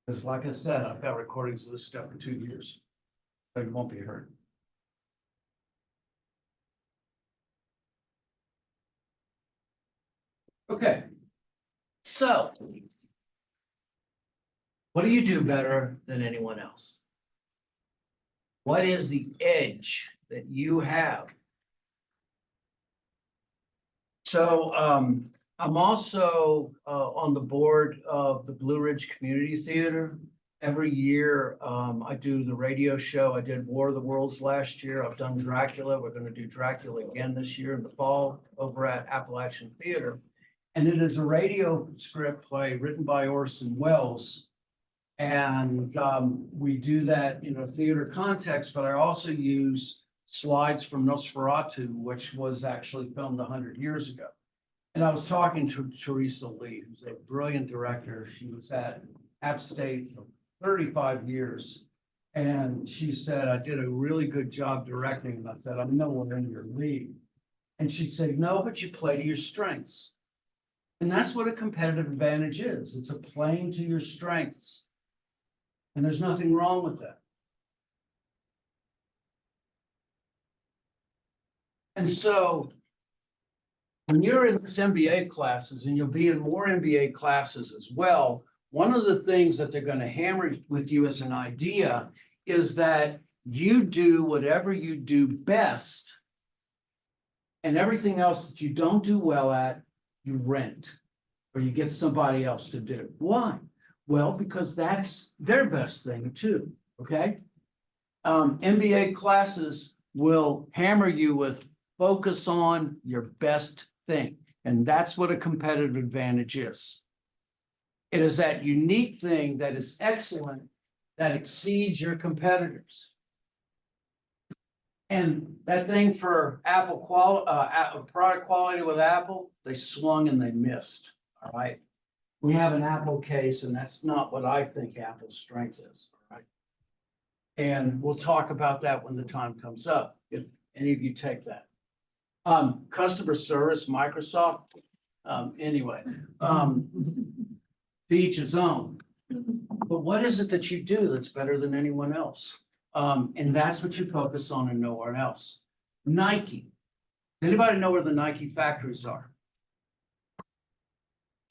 Because like I said, I've got recordings of this stuff for 2 years. So you won't be heard. Okay. So. What do you do better than anyone else? What is the edge that you have? So I'm also on the board of the Blue Ridge Community Theater. Every year I do the radio show. I did War of the Worlds last year. I've done Dracula. We're going to do Dracula again this year in the fall over at Appalachian Theater. And it is a radio script play written by Orson Welles. And we do that in a theater context, but I also use slides from Nosferatu, which was actually filmed 100 years ago. And I was talking to Teresa Lee, who's a brilliant director. She was at App State for 35 years. And she said, I did a really good job directing. And I said, I'm nowhere in your league. And she said, no, but you play to your strengths. And that's what a competitive advantage is. It's a playing to your strengths. And there's nothing wrong with that. And so when you're in this MBA classes, and you'll be in more MBA classes as well, one of the things that they're going to hammer with you as an idea is that you do whatever you do best, and everything else that you don't do well at, you rent, or you get somebody else to do. Why? Well, because that's their best thing too, okay? MBA classes will hammer you with focus on your best thing. And that's what a competitive advantage is. It is that unique thing that is excellent, that exceeds your competitors. And that thing for product quality with Apple, they swung and they missed, all right? We have an Apple case, and that's not what I think Apple's strength is, all right? And we'll talk about that when the time comes up, if any of you take that. Customer service, Microsoft, anyway, to each his own. But what is it that you do that's better than anyone else? And that's what you focus on and nowhere else. Nike. Anybody know where the Nike factories are?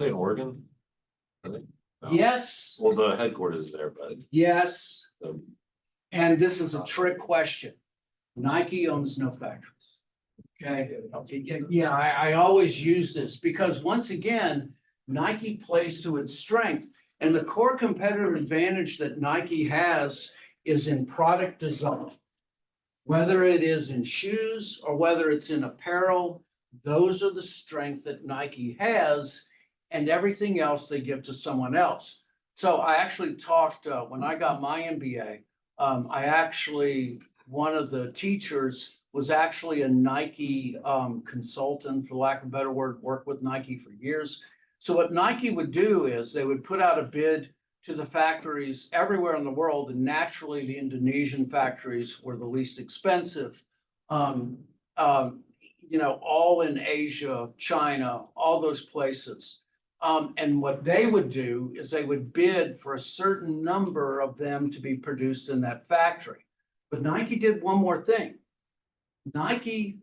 Say Oregon? Really? No. Yes. Well, the headquarters is there, but Yes. the, And this is a trick question. Nike owns no factories. Okay. Yeah, I always use this because once again, Nike plays to its strength. And the core competitive advantage that Nike has is in product design. Whether it is in shoes or whether it's in apparel, those are the strengths that Nike has, and everything else they give to someone else. So I actually talked, when I got my MBA, one of the teachers was actually a Nike consultant, for lack of a better word, worked with Nike for years. So what Nike would do is they would put out a bid to the factories everywhere in the world, and naturally the Indonesian factories were the least expensive. All in Asia, China, all those places. And what they would do is they would bid for a certain number of them to be produced in that factory. But Nike did one more thing. Nike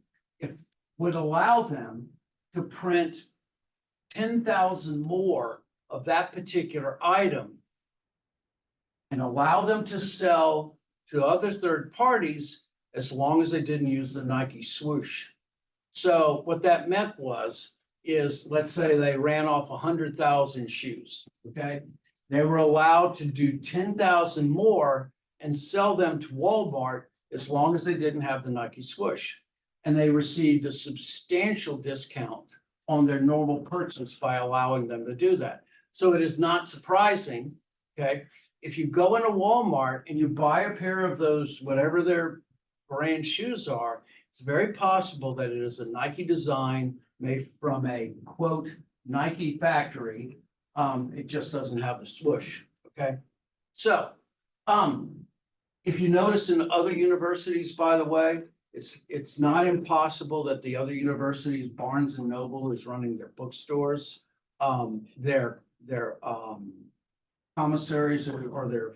would allow them to print 10,000 more of that particular item and allow them to sell to other third parties as long as they didn't use the Nike swoosh. So what that meant is let's say they ran off 100,000 shoes, okay? They were allowed to do 10,000 more and sell them to Walmart as long as they didn't have the Nike swoosh. And they received a substantial discount on their normal purchase by allowing them to do that. So it is not surprising, okay? If you go into Walmart and you buy a pair of those, whatever their brand shoes are, it's very possible that it is a Nike design made from a, quote, Nike factory. It just doesn't have the swoosh, okay? So, if you notice in other universities, by the way, it's not impossible that the other universities, Barnes and Noble is running their bookstores. Their commissaries or their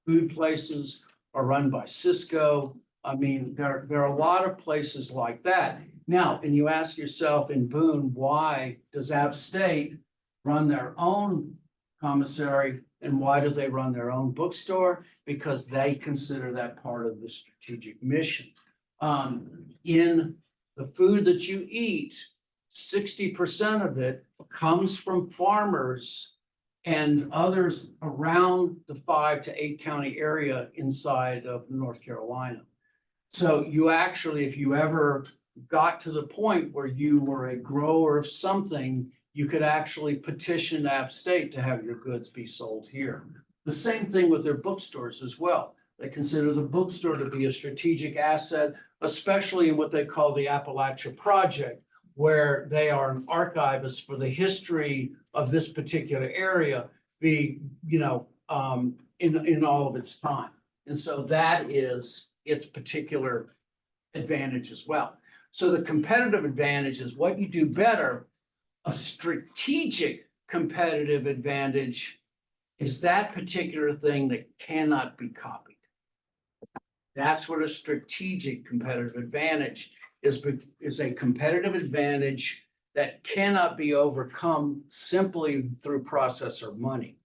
food places are run by Cisco. I mean, there are a lot of places like that. Now, and you ask yourself in Boone, why does App State run their own commissary and why do they run their own bookstore? Because they consider that part of the strategic mission. In the food that you eat, 60% of it comes from farmers and others around the 5 to 8 county area inside of North Carolina. So you actually, if you ever got to the point where you were a grower of something, you could actually petition App State to have your goods be sold here. The same thing with their bookstores as well. They consider the bookstore to be a strategic asset, especially in what they call the Appalachia Project, where they are an archivist for the history of this particular area, in all of its time. And so that is its particular advantage as well. So the competitive advantage is what you do better. A strategic competitive advantage is that particular thing that cannot be copied. That's what a strategic competitive advantage is a competitive advantage that cannot be overcome simply through process or money.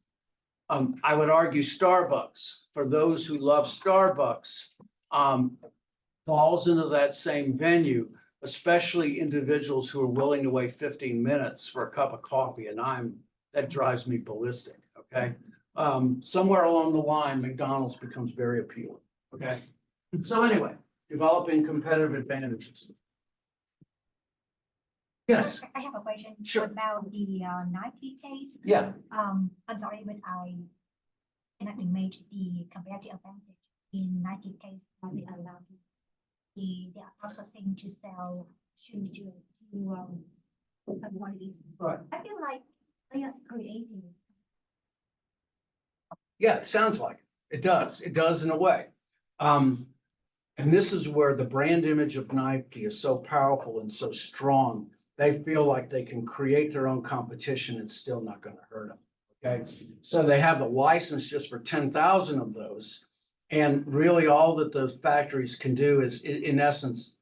I would argue Starbucks, for those who love Starbucks, falls into that same venue, especially individuals who are willing to wait 15 minutes for a cup of coffee, and that drives me ballistic, okay? Somewhere along the line, McDonald's becomes very appealing, okay? So anyway, developing competitive advantages. Yes, I have a question. Sure. About the Nike case. yeah, I'm sorry, but I cannot imagine the competitive advantage in Nike case that they allow they are outsourcing to sell shoes to everybody. right. I feel like they are creating. Yeah, it sounds like it. It does. It does in a way. And this is where the brand image of Nike is so powerful and so strong. They feel like they can create their own competition and still not going to hurt them. Okay. So they have the license just for 10,000 of those. And really all that those factories can do is in essence,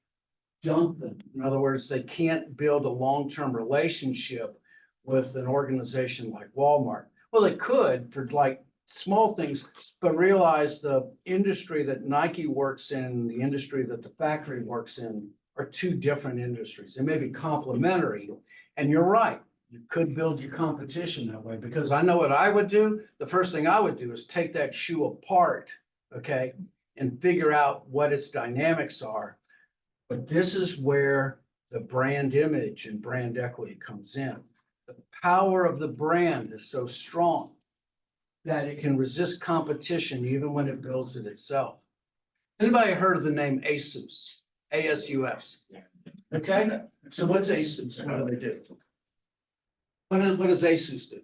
dump them. In other words, they can't build a long-term relationship with an organization like Walmart. Well, they could for like small things, but realize the industry that Nike works in, the industry that the factory works in are two different industries. They may be complementary. And you're right, you could build your competition that way because I know what I would do. The first thing I would do is take that shoe apart, okay, and figure out what its dynamics are. But this is where the brand image and brand equity comes in. The power of the brand is so strong that it can resist competition even when it builds it itself. Anybody heard of the name ASUS? ASUS. Yes. Okay, so what's ASUS? What do they do? What does ASUS do?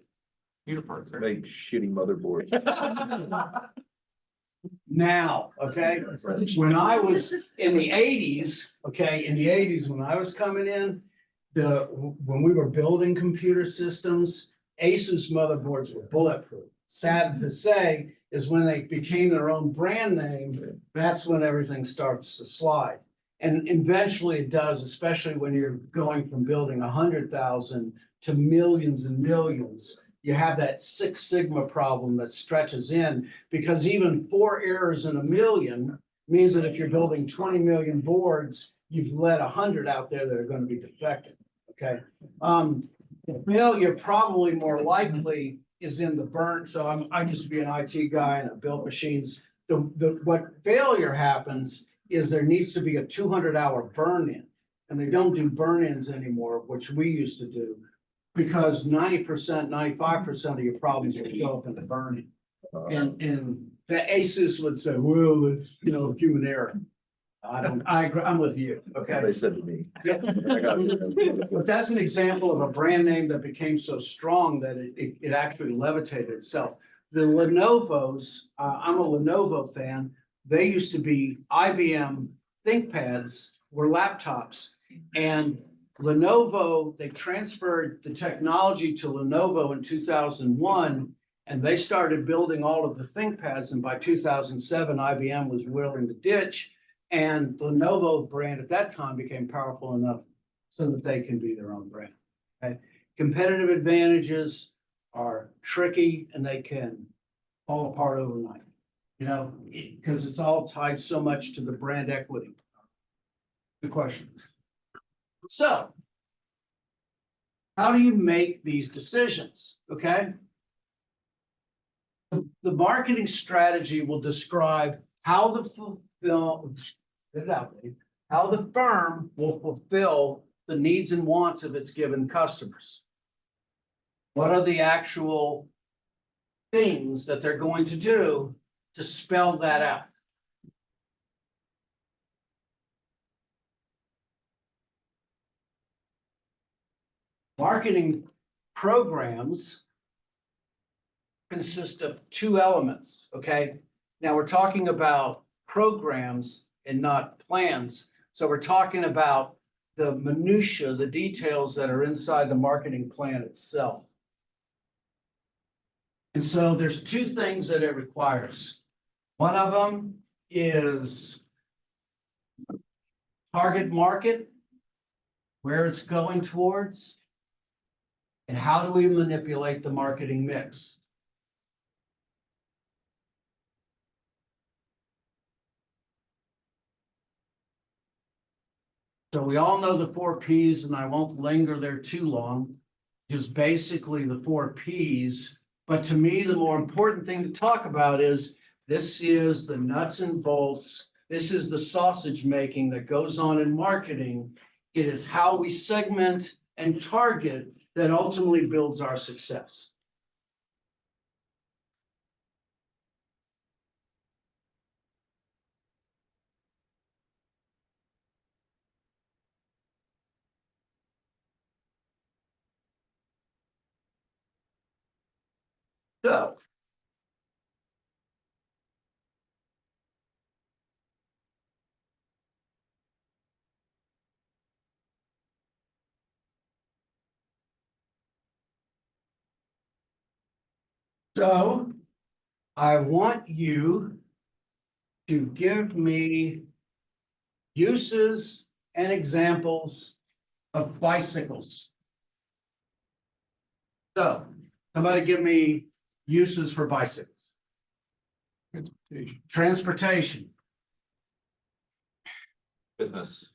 Uniparts, right? Make shitty motherboards. Now, okay, when I was in the 80s, okay, in the 80s, when I was coming in, when we were building computer systems, ASUS motherboards were bulletproof. Sad to say is when they became their own brand name, that's when everything starts to slide. And eventually it does, especially when you're going from building 100,000 to millions and millions. You have that Six Sigma problem that stretches in because even 4 errors in a million means that if you're building 20 million boards, you've let 100 out there that are going to be defective. Okay. Failure probably more likely is in the burn. So I used to be an IT guy and I built machines. What failure happens is there needs to be a 200-hour burn-in, and they don't do burn-ins anymore, which we used to do, because 90%, 95% of your problems will show up in the burn-in. And the ASUS would say, well, it's, human error. I'm with you, okay? They said to me. Yeah. But that's an example of a brand name that became so strong that it actually levitated itself. The Lenovo's, I'm a Lenovo fan. They used to be IBM ThinkPads, were laptops. And Lenovo, they transferred the technology to Lenovo in 2001. And they started building all of the ThinkPads, and by 2007, IBM was willing to ditch. And the Lenovo brand at that time became powerful enough so that they can be their own brand. Okay? Competitive advantages are tricky and they can fall apart overnight. Because it's all tied so much to the brand equity. The question. So, how do you make these decisions? Okay. The marketing strategy will describe how how the firm will fulfill the needs and wants of its given customers. What are the actual things that they're going to do to spell that out? Marketing programs consist of two elements, okay? Now we're talking about programs and not plans. So we're talking about the minutia, the details that are inside the marketing plan itself. And so there's two things that it requires. One of them is target market, where it's going towards, and how do we manipulate the marketing mix? So we all know the 4 Ps, and I won't linger there too long. Just basically the 4 Ps. But to me, the more important thing to talk about is this is the nuts and bolts. This is the sausage making that goes on in marketing. It is how we segment and target that ultimately builds our success. So, I want you to give me uses and examples of bicycles. So, somebody give me uses for bicycles. Transportation. Fitness.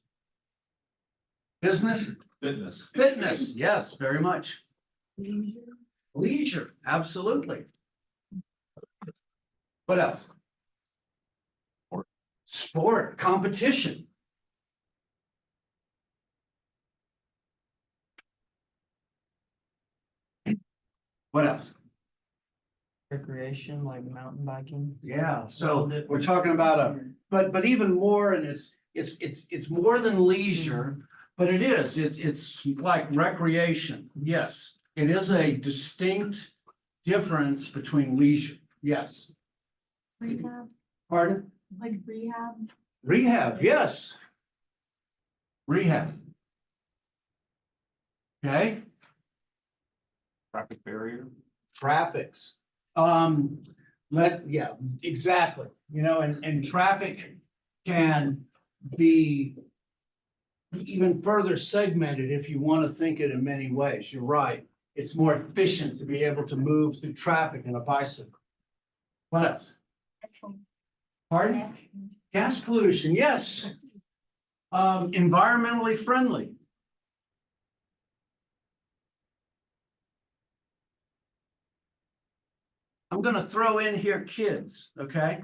Business. Fitness. Fitness, yes, very much. Leisure, absolutely. What else? Sport, competition. What else? Recreation, like mountain biking. Yeah, so we're talking about but even more, and it's more than leisure, but it's like recreation. Yes, it is a distinct difference between leisure. Yes. Rehab, Pardon? like rehab. Rehab, yes. Rehab. Okay, Traffic barrier. traffics. Yeah, exactly. And traffic can be even further segmented if you want to think it in many ways. You're right. It's more efficient to be able to move through traffic in a bicycle. What else? Pardon? Yes. Gas pollution, yes. Environmentally friendly. I'm gonna throw in here kids, okay?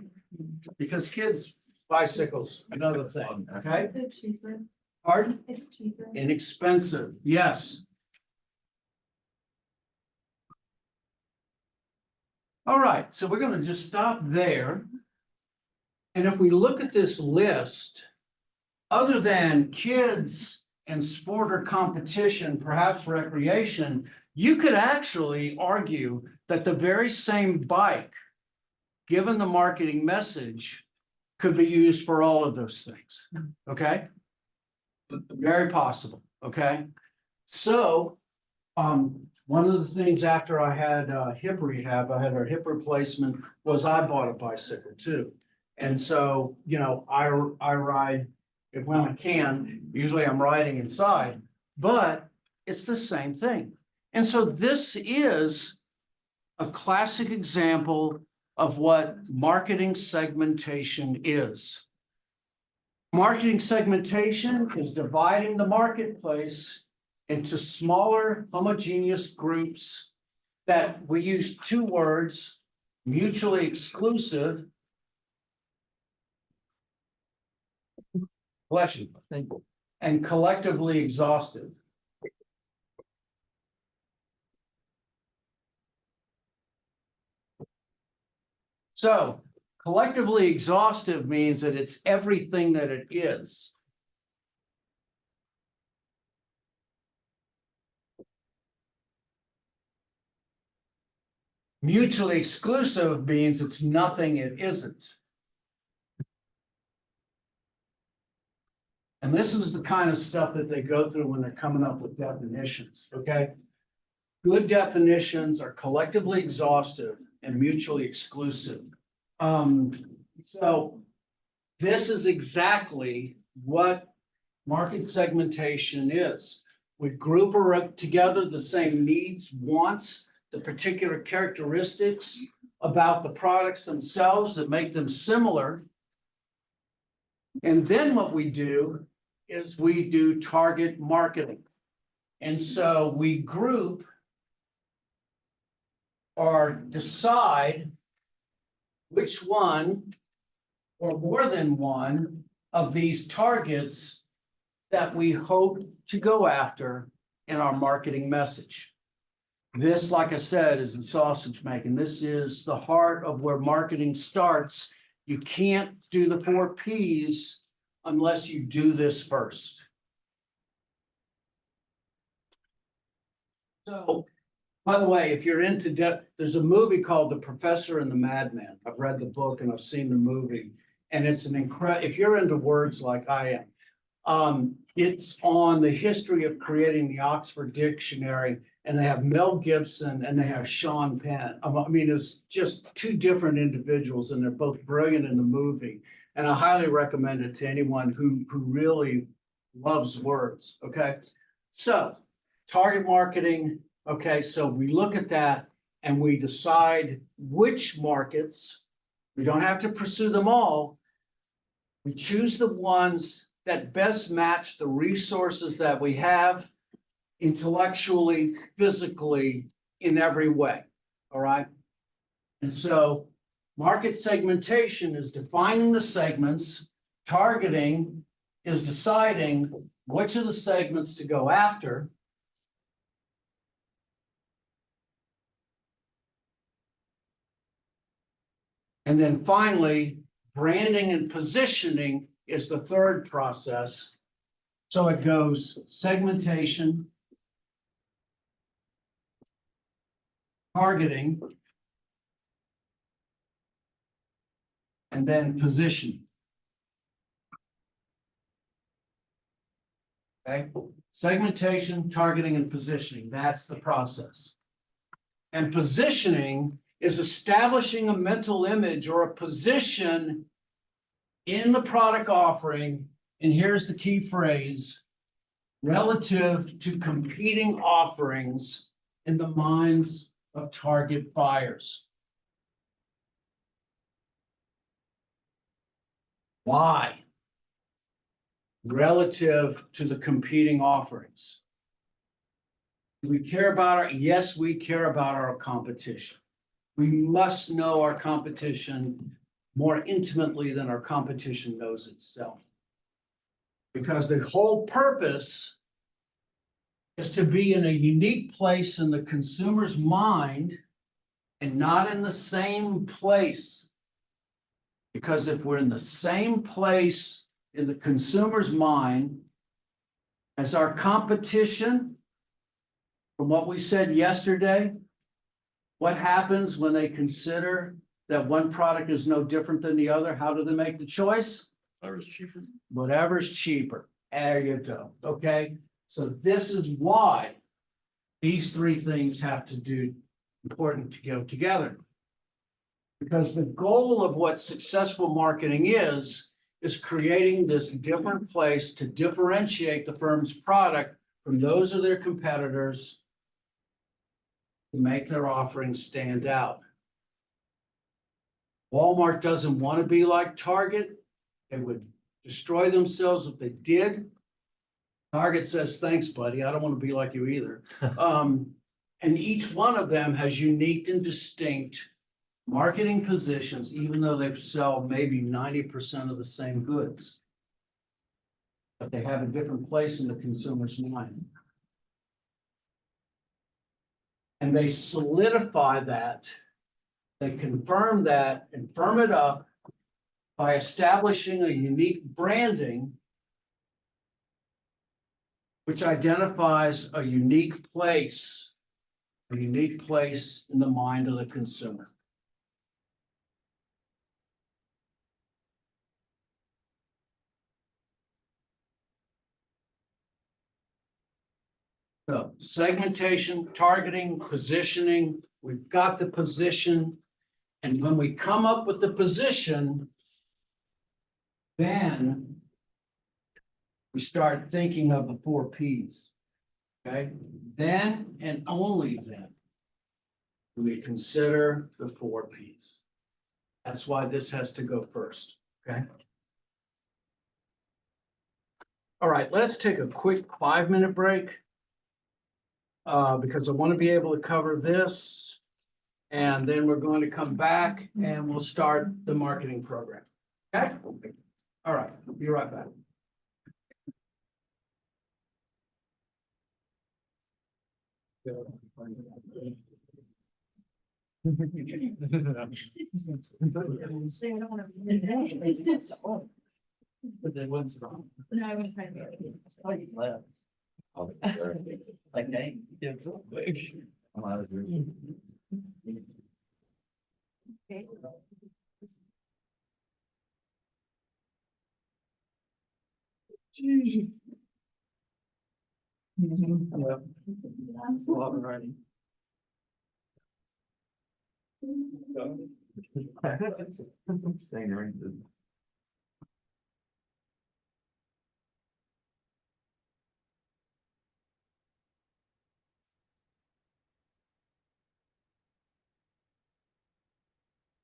Because kids, bicycles, another thing, okay? It's cheaper. Pardon? It's cheaper. Inexpensive, yes. All right, so we're gonna just stop there. And if we look at this list, other than kids and sport or competition, perhaps recreation, you could actually argue that the very same bike, given the marketing message, could be used for all of those things, okay? Very possible, okay? So, one of the things after I had hip rehab, I had a hip replacement, was I bought a bicycle too. And so, you know, I ride it when I can, usually I'm riding inside, but it's the same thing. And so this is a classic example of what marketing segmentation is. Marketing segmentation is dividing the marketplace into smaller homogeneous groups that we use two words, mutually exclusive. Bless you. And collectively exhaustive. So collectively exhaustive means that it's everything that it is. Mutually exclusive means it's nothing it isn't. And this is the kind of stuff that they go through when they're coming up with definitions, okay? Good definitions are collectively exhaustive and mutually exclusive. So this is exactly what market segmentation is. We group together the same needs, wants, the particular characteristics about the products themselves that make them similar. And then what we do is we do target marketing. And so we group or decide which one or more than one of these targets that we hope to go after in our marketing message. This, like I said, is the sausage making. This is the heart of where marketing starts. You can't do the 4 Ps unless you do this first. So, by the way, if you're into there's a movie called The Professor and the Madman. I've read the book and I've seen the movie, and it's an incredible. If you're into words like I am, it's on the history of creating the Oxford Dictionary, and they have Mel Gibson and they have Sean Penn. I mean, it's just two different individuals, and they're both brilliant in the movie. And I highly recommend it to anyone who really loves words. Okay, so target marketing. Okay, so we look at that and we decide which markets. We don't have to pursue them all. We choose the ones that best match the resources that we have intellectually, physically, in every way. All right. And so market segmentation is defining the segments. Targeting is deciding which of the segments to go after. And then finally, branding and positioning is the third process. So it goes segmentation, targeting, and then positioning. Okay, segmentation, targeting, and positioning. That's the process. And positioning is establishing a mental image or a position in the product offering. And here's the key phrase: relative to competing offerings in the minds of target buyers. Why? Relative to the competing offerings. Do we care about our? Yes, we care about our competition. We must know our competition more intimately than our competition knows itself. Because the whole purpose is to be in a unique place in the consumer's mind and not in the same place. Because if we're in the same place in the consumer's mind as our competition, from what we said yesterday, what happens when they consider that one product is no different than the other? How do they make the choice? Whatever's cheaper. Whatever's cheaper. There you go. Okay. So this is why These three things have to do important to go together. Because the goal of what successful marketing is creating this different place to differentiate the firm's product from those of their competitors to make their offerings stand out. Walmart doesn't want to be like Target. They would destroy themselves if they did. Target says, thanks, buddy. I don't want to be like you either. And each one of them has unique and distinct marketing positions, even though they sell maybe 90% of the same goods. But they have a different place in the consumer's mind. And they solidify that, they confirm that and firm it up by establishing a unique branding which identifies a unique place in the mind of the consumer. So segmentation, targeting, positioning, we've got the position. And when we come up with the position, then we start thinking of the 4 Ps. Okay, then and only then do we consider the 4 Ps. That's why this has to go first. Okay. All right, let's take a quick 5-minute break. Because I want to be able to cover this. And then we're going to come back and we'll start the marketing program. Okay? All right, be right back. But then what's wrong? No, I was trying to. Oh, you left. Like, dang, you did so quick. I'm out of here. Okay. Jeez. Yep. That's a lot of writing. Staying right.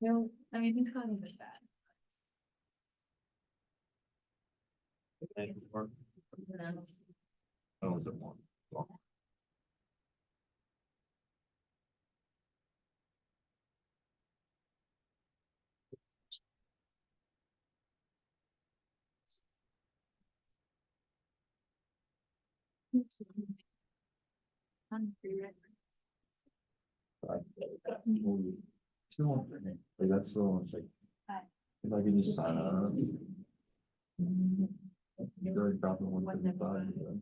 No, I mean, he's not even bad. You know? Oh, was it one? I'm free right Like that's so much like. If I could just sign up. Really dropping 155.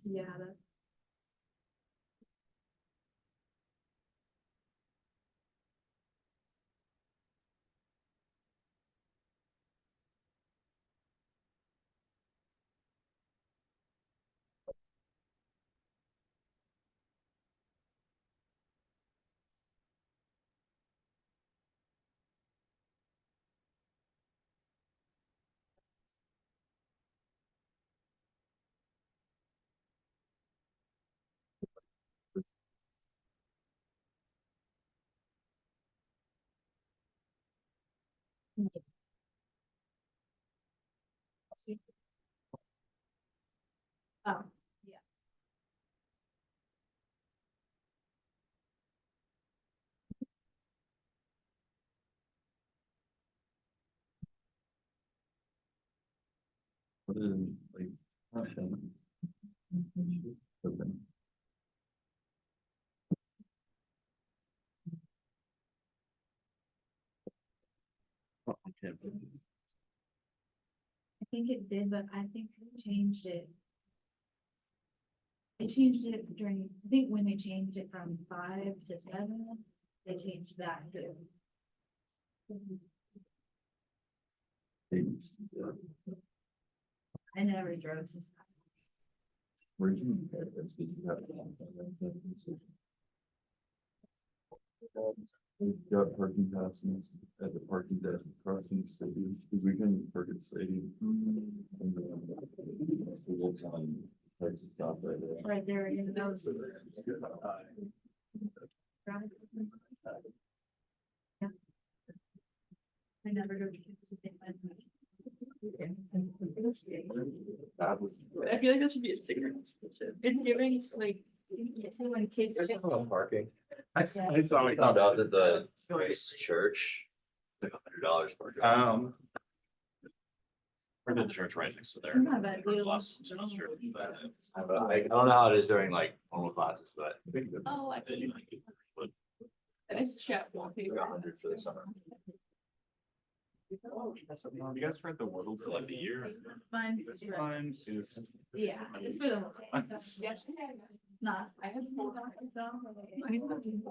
Yeah, that's. Oh, yeah. What is like? Russian? Okay. Oh, I can't believe it. I think it did, but I think they changed it. They changed it during, I think when they changed it from 5 to 7, they changed that too. Yeah. I never drove since. Where do you compare this? Did you have that decision? We've got parking passes at the parking desk across from the stadium, because we can park at the stadium. And then that's the little town, place to stop right there. Right there in those. I never go to kids if they find them. That was. I feel like that should be a sticker. It's giving like when kids are just. Parking. I saw I found out that the Grace Church took $100 per car. We're the church right next to there. Not bad deal. I don't know how it is during like normal classes, but. Oh, I think. It's chef wallpaper. 100 for the summer. You guys heard the world for like a year? Mine's. Mine is. Yeah, it's for the whole thing. Yes. Nah, I have. What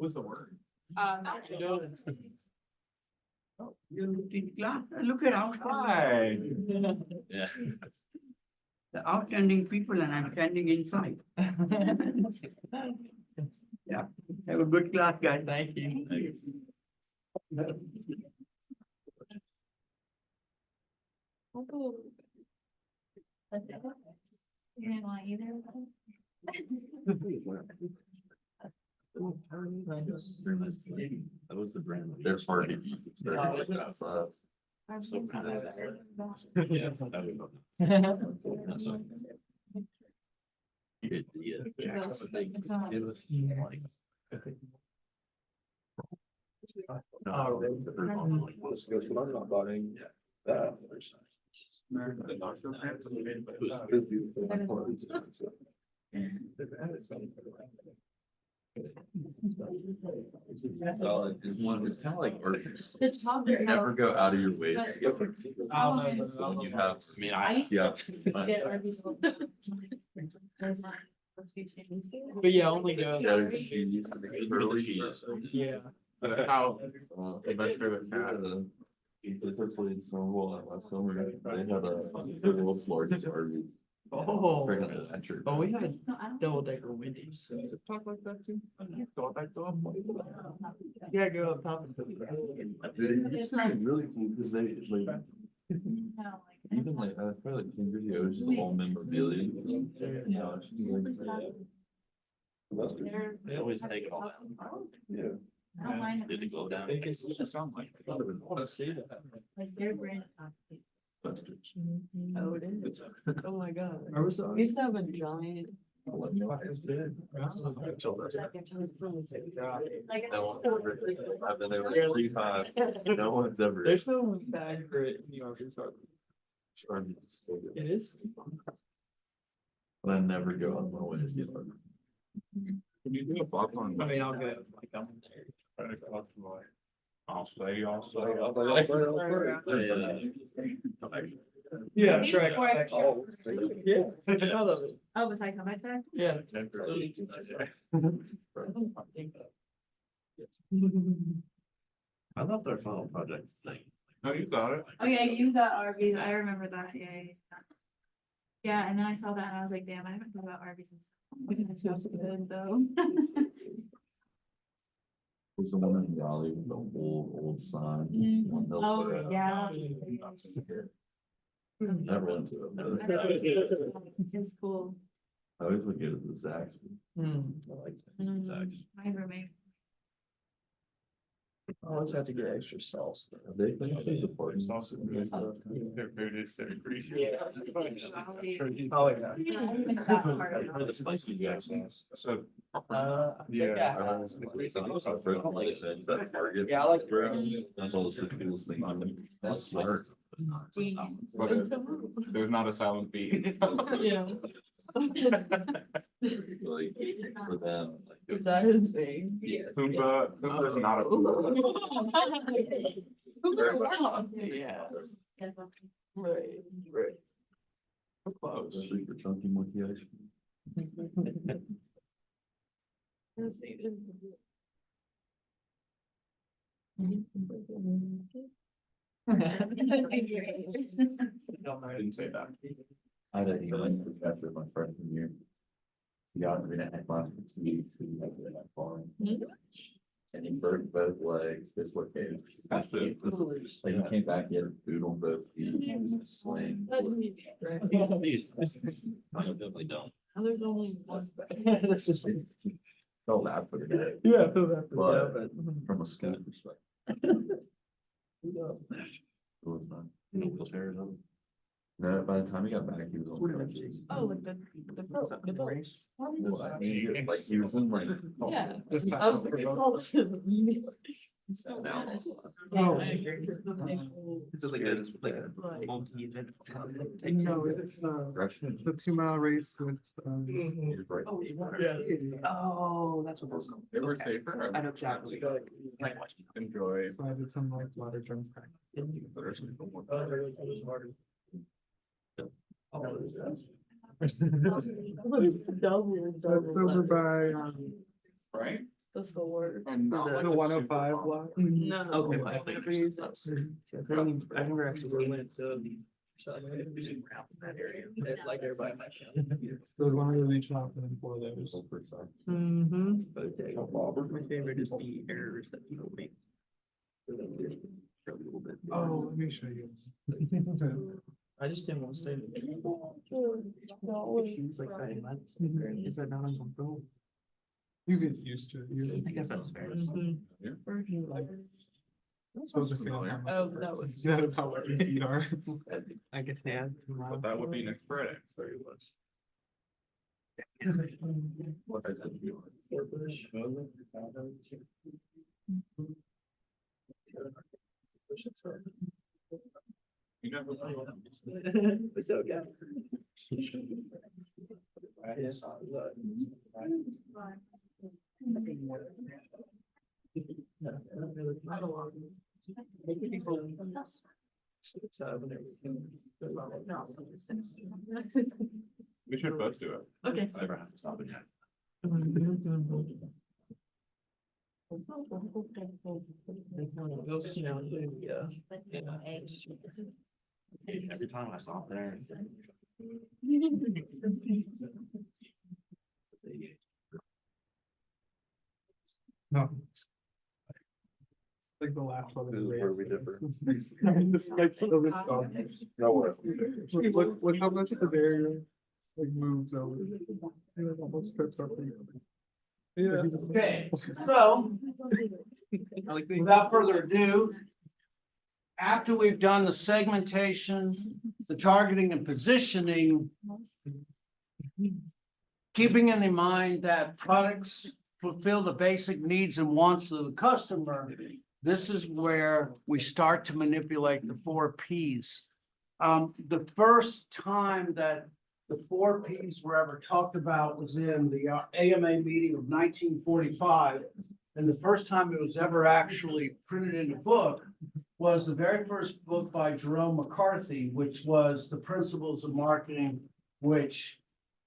was the word? Look at outstanding, Hi. Yeah. the outstanding people and I'm standing inside. Yeah, have a good class, guys. Thank you. That's it. You didn't want either of them? That was the brand. Their party. That's us. So kind of. Yeah. That's what- You did the, Jackson thing. It was like. No, It's one, it's kind of like art. The top. You never go out of your way to But- get what you have. I mean, I used yeah. Get Arby's. That's mine. But yeah, only go. Yeah, you used to make curly cheese. Yeah. How? The best favorite cat. It's actually in Stonewall last summer. They had the world's largest Arby's. Oh. Right on the center. Oh, we have a double decker Wendy's. Talk like that too. Go back to them. Yeah, go up top. It's not really cool because they like, even like, I feel like 10 years ago, it was just all memorabilia. Yeah, it's just like. They always take it all down. Yeah. I don't mind. Did it go down? They can see the sound like. I want to see that. Like their brand. Oh, it is. Oh my god. We used to have a giant. It's big. Like. I've been there like 3 times. No one's ever. There's no bag for it in New York. It's hard. Arby's is so good. It is. But I never go on my way to get Arby's. Can you do a popcorn? I mean, I'll get like I'm there. I'll say. Yeah, Maybe track. before I- Oh, yeah. I love it. Oh, was I coming back? Yeah. I love their final project thing. Oh, you thought it? Oh, yeah, you got Arby's. I remember that. Yeah. Yeah, and then I saw that and I was like, damn, I haven't thought about Arby's in so long. That sounds good though. Was the one in Raleigh with the old sign. Mm. One they'll Oh, put up. yeah. Never went to it. It's cool. I always look at the Zaxby's. I like Zaxby's. My roommate. I always have to get extra sauce. Have they finished the party sauce? Their food is so greasy. Yeah. Oh, yeah. The spicy Jack sauce. So. I think I have. Yeah, I like the- That's all the coolest thing. That's smart. Genius. But there's not a silent B. Yeah. Like, for them, like. Is that his thing? Yes. Pumbaa is not a Pumbaa. Yeah. Right, right. Close. Super chunky monkey ice cream. I didn't say that. I didn't even after my freshman year. got rid of last 2 weeks, he had that far. And he broke both legs, dislocated. That's it. Like he came back, he had a boot on both feet, he was in a sling. I definitely don't. There's only one. Felt bad for the guy, Yeah, I feel that. But- But. from a school perspective. It was not. No wheelchair or something. No, by the time he got back, he was on crutches. Oh, like the. Race. Well, I mean, like he was in like. Yeah. Just I was like, oh, Now. Oh. Is it like a multi-event? No, it's Freshman. the 2 mile race with. He was right. Oh, that's what those. They were safer. I know exactly. Enjoy. So I did some like water jump practice. That's over by Right? That's the word. And not like the a 105 super- block. No. Okay. I never actually went to. Like everybody. So one of the reach off and then 4 of those. Mm-hmm. My favorite is the errors that people make. Oh, let me show you. I just didn't want to stay. She's like saying that. Is that not uncomfortable? You get used to it. I guess that's fair. So just say. Oh, that was- It's not about what your feet are. I guess they had. But that would be next Friday, so it was. You never know. It's okay. We should both do it. Okay. I never have to stop it yet. Every time I stop there. No. Like the last one. This is where we differ. Just like over the top. No way. Look how much the barrier like moves over. And it almost trips up. Yeah. Okay, so without further ado, after we've done the segmentation, the targeting and positioning, keeping in mind that products fulfill the basic needs and wants of the customer, this is where we start to manipulate the 4 Ps. The first time that the 4 Ps were ever talked about was in the AMA meeting of 1945. And the first time it was ever actually printed in a book was the very first book by Jerome McCarthy, which was The Principles of Marketing, which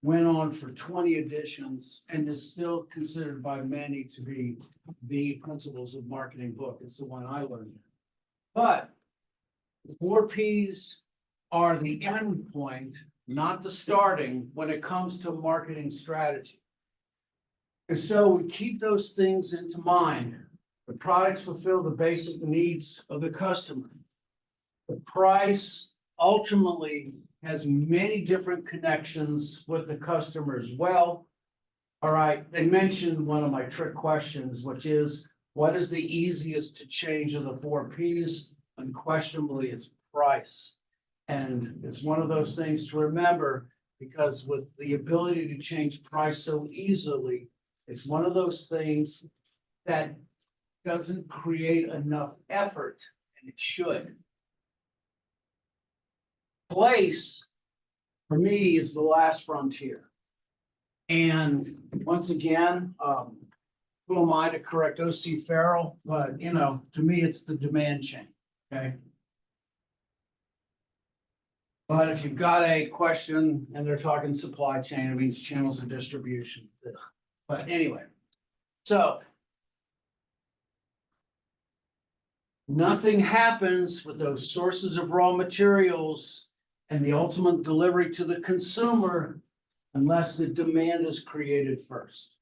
went on for 20 editions and is still considered by many to be the Principles of Marketing book. It's the one I learned. But the 4 Ps are the end point, not the starting, when it comes to marketing strategy. And so we keep those things into mind. The products fulfill the basic needs of the customer. The price ultimately has many different connections with the customer as well. All right, they mentioned one of my trick questions, which is, what is the easiest to change of the 4 Ps? Unquestionably, it's price. And it's one of those things to remember, because with the ability to change price so easily, it's one of those things that doesn't create enough effort, and it should. Place, for me, is the last frontier. And once again, who am I to correct O.C. Farrell? But, you know, to me, it's the demand chain, okay? But if you've got a question and they're talking supply chain, it means channels of distribution. But anyway, so nothing happens with those sources of raw materials and the ultimate delivery to the consumer unless the demand is created first.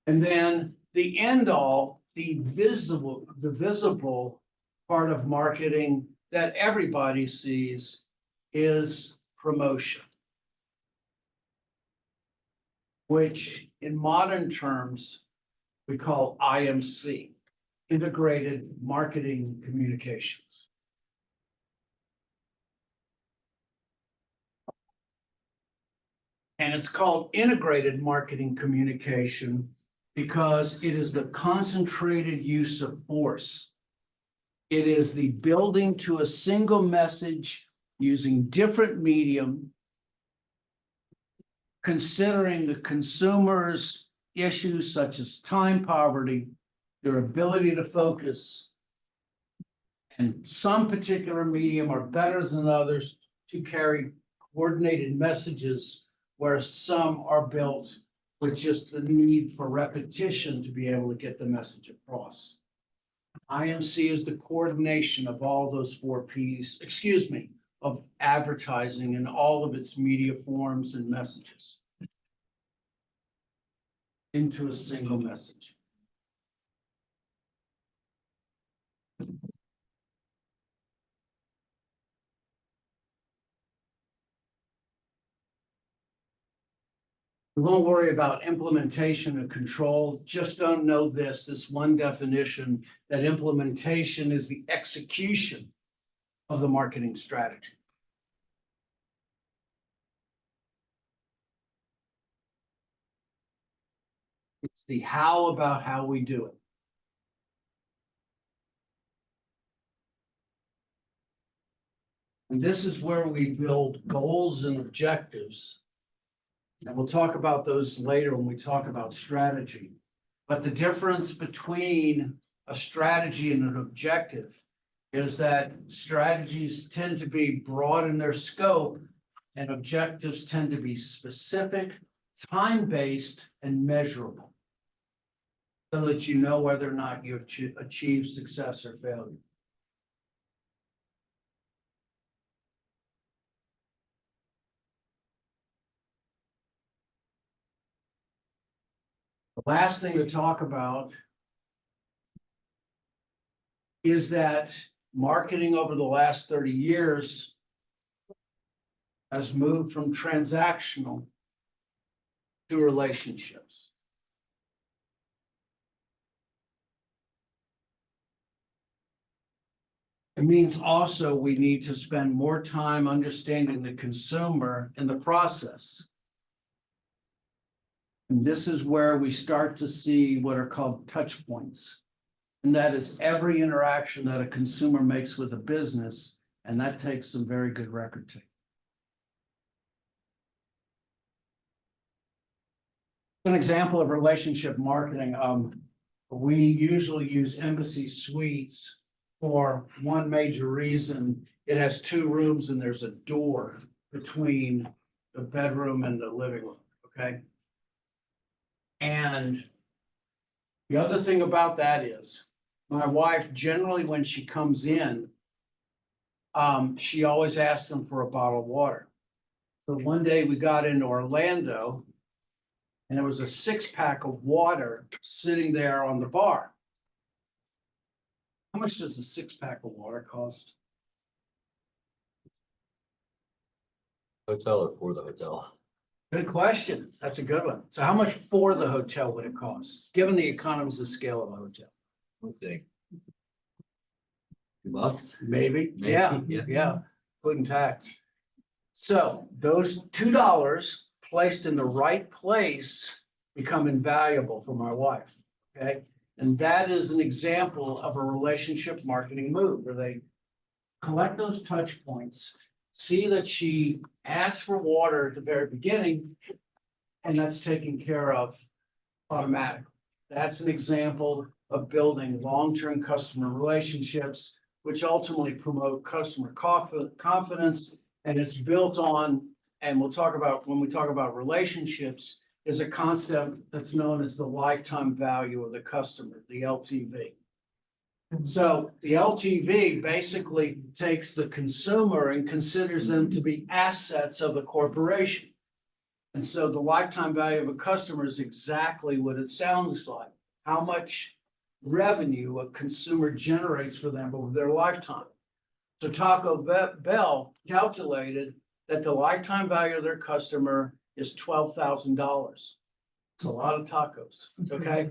And then the end all, the visible part of marketing that everybody sees is promotion, which in modern terms, we call IMC, Integrated Marketing Communications. And it's called integrated marketing communication because it is the concentrated use of force. It is the building to a single message using different medium, considering the consumer's issues such as time poverty, their ability to focus, and some particular medium are better than others to carry coordinated messages, where some are built with just the need for repetition to be able to get the message across. IMC is the coordination of all those 4 Ps, of advertising and all of its media forms and messages into a single message. We won't worry about implementation and control. Just don't know this one definition, that implementation is the execution of the marketing strategy. It's the how about how we do it. And this is where we build goals and objectives. And we'll talk about those later when we talk about strategy. But the difference between a strategy and an objective is that strategies tend to be broad in their scope and objectives tend to be specific, time-based, and measurable, so that you know whether or not you've achieved success or failure. The last thing to talk about is that marketing over the last 30 years has moved from transactional to relationships. It means also we need to spend more time understanding the consumer in the process. And this is where we start to see what are called touch points. And that is every interaction that a consumer makes with a business, and that takes some very good record taking. An example of relationship marketing, we usually use Embassy Suites for one major reason. It has 2 rooms and there's a door between the bedroom and the living room, okay? And the other thing about that is, my wife, generally when she comes in, she always asks them for a bottle of water. So one day we got into Orlando and there was a 6-pack of water sitting there on the bar. How much does a 6-pack of water cost? Hotel or for the hotel? Good question. That's a good one. So how much for the hotel would it cost, given the economies of scale of a hotel? I think. $2? Maybe, Maybe, yeah, yeah. yeah, including tax. So those $2 placed in the right place become invaluable for my wife, okay? And that is an example of a relationship marketing move where they collect those touch points, see that she asks for water at the very beginning, and that's taken care of automatically. That's an example of building long-term customer relationships, which ultimately promote customer confidence. And it's built on, and we'll talk about when we talk about relationships, is a concept that's known as the lifetime value of the customer, the LTV. So the LTV basically takes the consumer and considers them to be assets of the corporation. And so the lifetime value of a customer is exactly what it sounds like. How much revenue a consumer generates for them over their lifetime. So Taco Bell calculated that the lifetime value of their customer is $12,000. It's a lot of tacos, okay?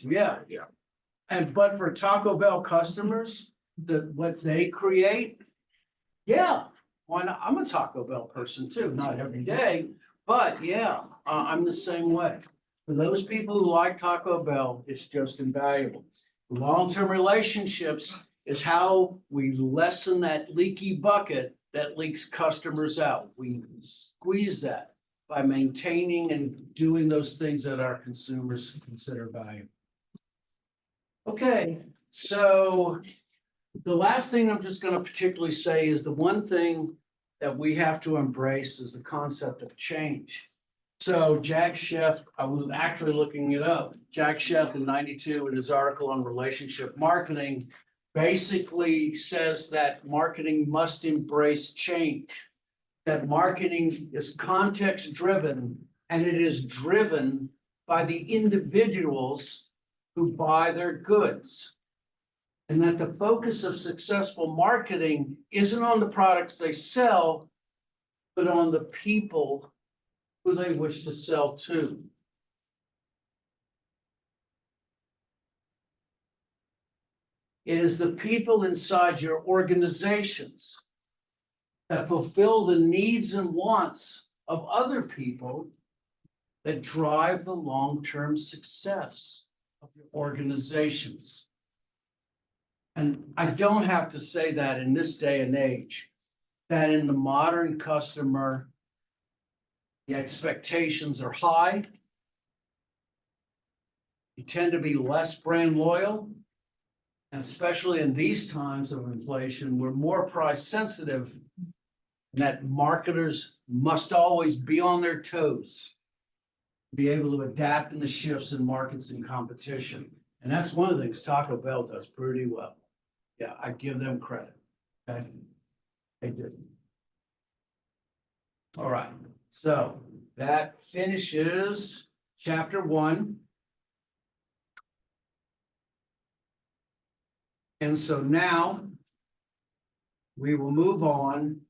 Yeah. Yeah. But for Taco Bell customers, what they create, yeah, why not? I'm a Taco Bell person too, not every day, but yeah, I'm the same way. For those people who like Taco Bell, it's just invaluable. Long-term relationships is how we lessen that leaky bucket that leaks customers out. We squeeze that by maintaining and doing those things that our consumers consider valuable. Okay, so the last thing I'm just gonna particularly say is the one thing that we have to embrace is the concept of change. So Jack Sheff, I was actually looking it up. Jack Sheff in 92 in his article on relationship marketing basically says that marketing must embrace change. That marketing is context driven and it is driven by the individuals who buy their goods. And that the focus of successful marketing isn't on the products they sell, but on the people who they wish to sell to. It is the people inside your organizations that fulfill the needs and wants of other people that drive the long-term success of your organizations. And I don't have to say that in this day and age, that in the modern customer, the expectations are high. You tend to be less brand loyal. And especially in these times of inflation, we're more price sensitive. And that marketers must always be on their toes, be able to adapt in the shifts in markets and competition. And that's one of the things Taco Bell does pretty well. Yeah, I give them credit. Okay. They do. All right, so that finishes chapter 1. And so now we will move on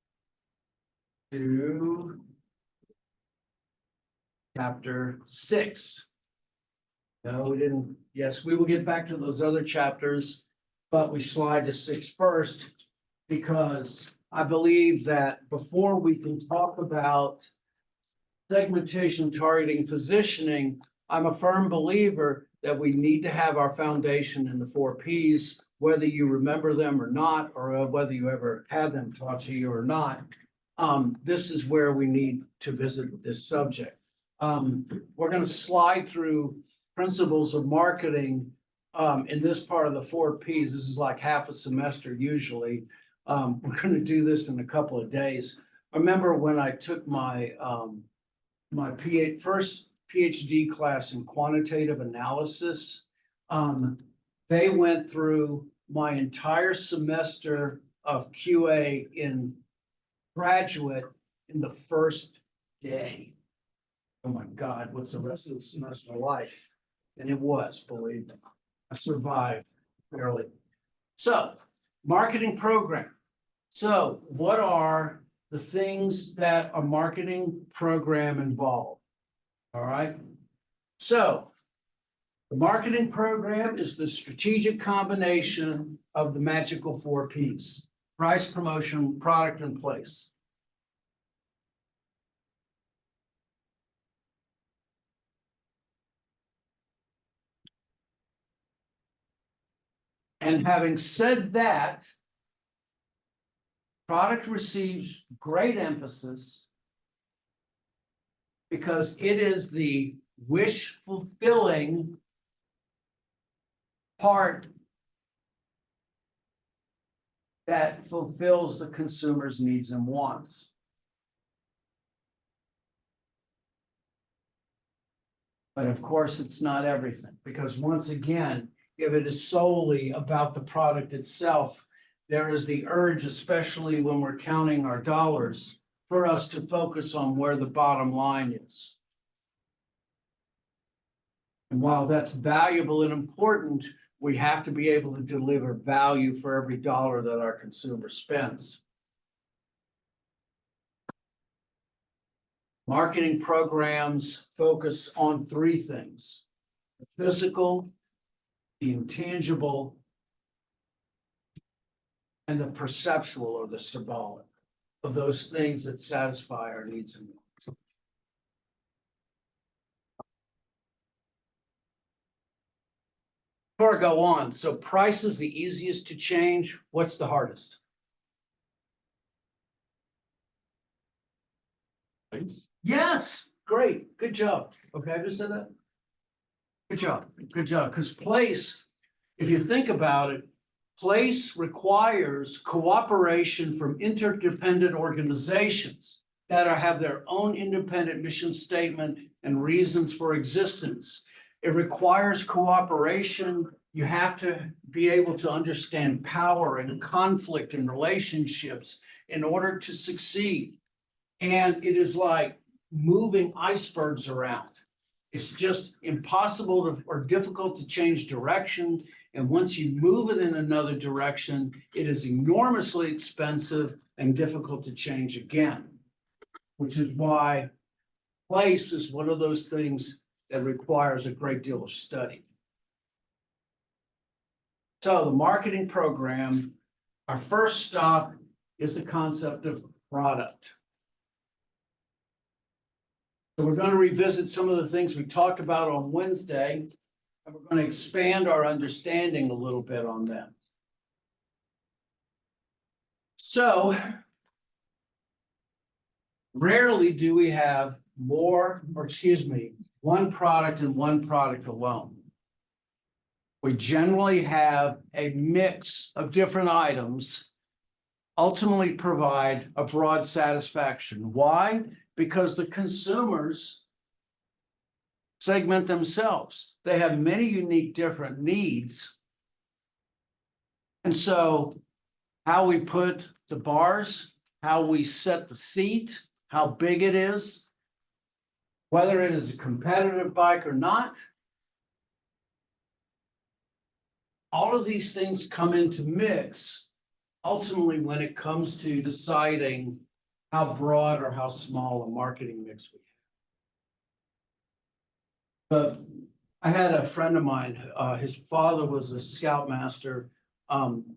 to chapter 6. No, we didn't. Yes, we will get back to those other chapters, but we slide to 6 first because I believe that before we can talk about segmentation, targeting, positioning, I'm a firm believer that we need to have our foundation in the 4 Ps, whether you remember them or not, or whether you ever had them taught to you or not. This is where we need to visit this subject. We're going to slide through principles of marketing in this part of the 4 Ps. This is like half a semester usually. We're going to do this in a couple of days. I remember when I took my first PhD class in quantitative analysis, they went through my entire semester of QA in graduate in the first day. Oh my God, what's the rest of the semester like? And it was, believe me, I survived barely. So, marketing program. So, what are the things that a marketing program involve? All right. So, the marketing program is the strategic combination of the magical 4 Ps: price, promotion, product, and place. And having said that, product receives great emphasis because it is the wish fulfilling part that fulfills the consumer's needs and wants. But of course, it's not everything, because once again, if it is solely about the product itself, there is the urge, especially when we're counting our dollars, for us to focus on where the bottom line is. And while that's valuable and important, we have to be able to deliver value for every dollar that our consumer spends. Marketing programs focus on three things: the physical, the intangible, and the perceptual or the symbolic of those things that satisfy our needs and wants. Before I go on, so price is the easiest to change. What's the hardest? Place? Yes, great, good job. Okay, I just said that. Good job, because place, if you think about it, place requires cooperation from interdependent organizations that have their own independent mission statement and reasons for existence. It requires cooperation. You have to be able to understand power and conflict and relationships in order to succeed. And it is like moving icebergs around. It's just impossible or difficult to change direction. And once you move it in another direction, it is enormously expensive and difficult to change again, which is why place is one of those things that requires a great deal of study. So the marketing program, our first stop is the concept of product. So we're going to revisit some of the things we talked about on Wednesday, and we're going to expand our understanding a little bit on them. So rarely do we have one product and one product alone. We generally have a mix of different items ultimately provide a broad satisfaction. Why? Because the consumers segment themselves. They have many unique different needs. And so how we put the bars, how we set the seat, how big it is, whether it is a competitive bike or not, all of these things come into mix ultimately when it comes to deciding how broad or how small a marketing mix we have. But I had a friend of mine, his father was a scoutmaster,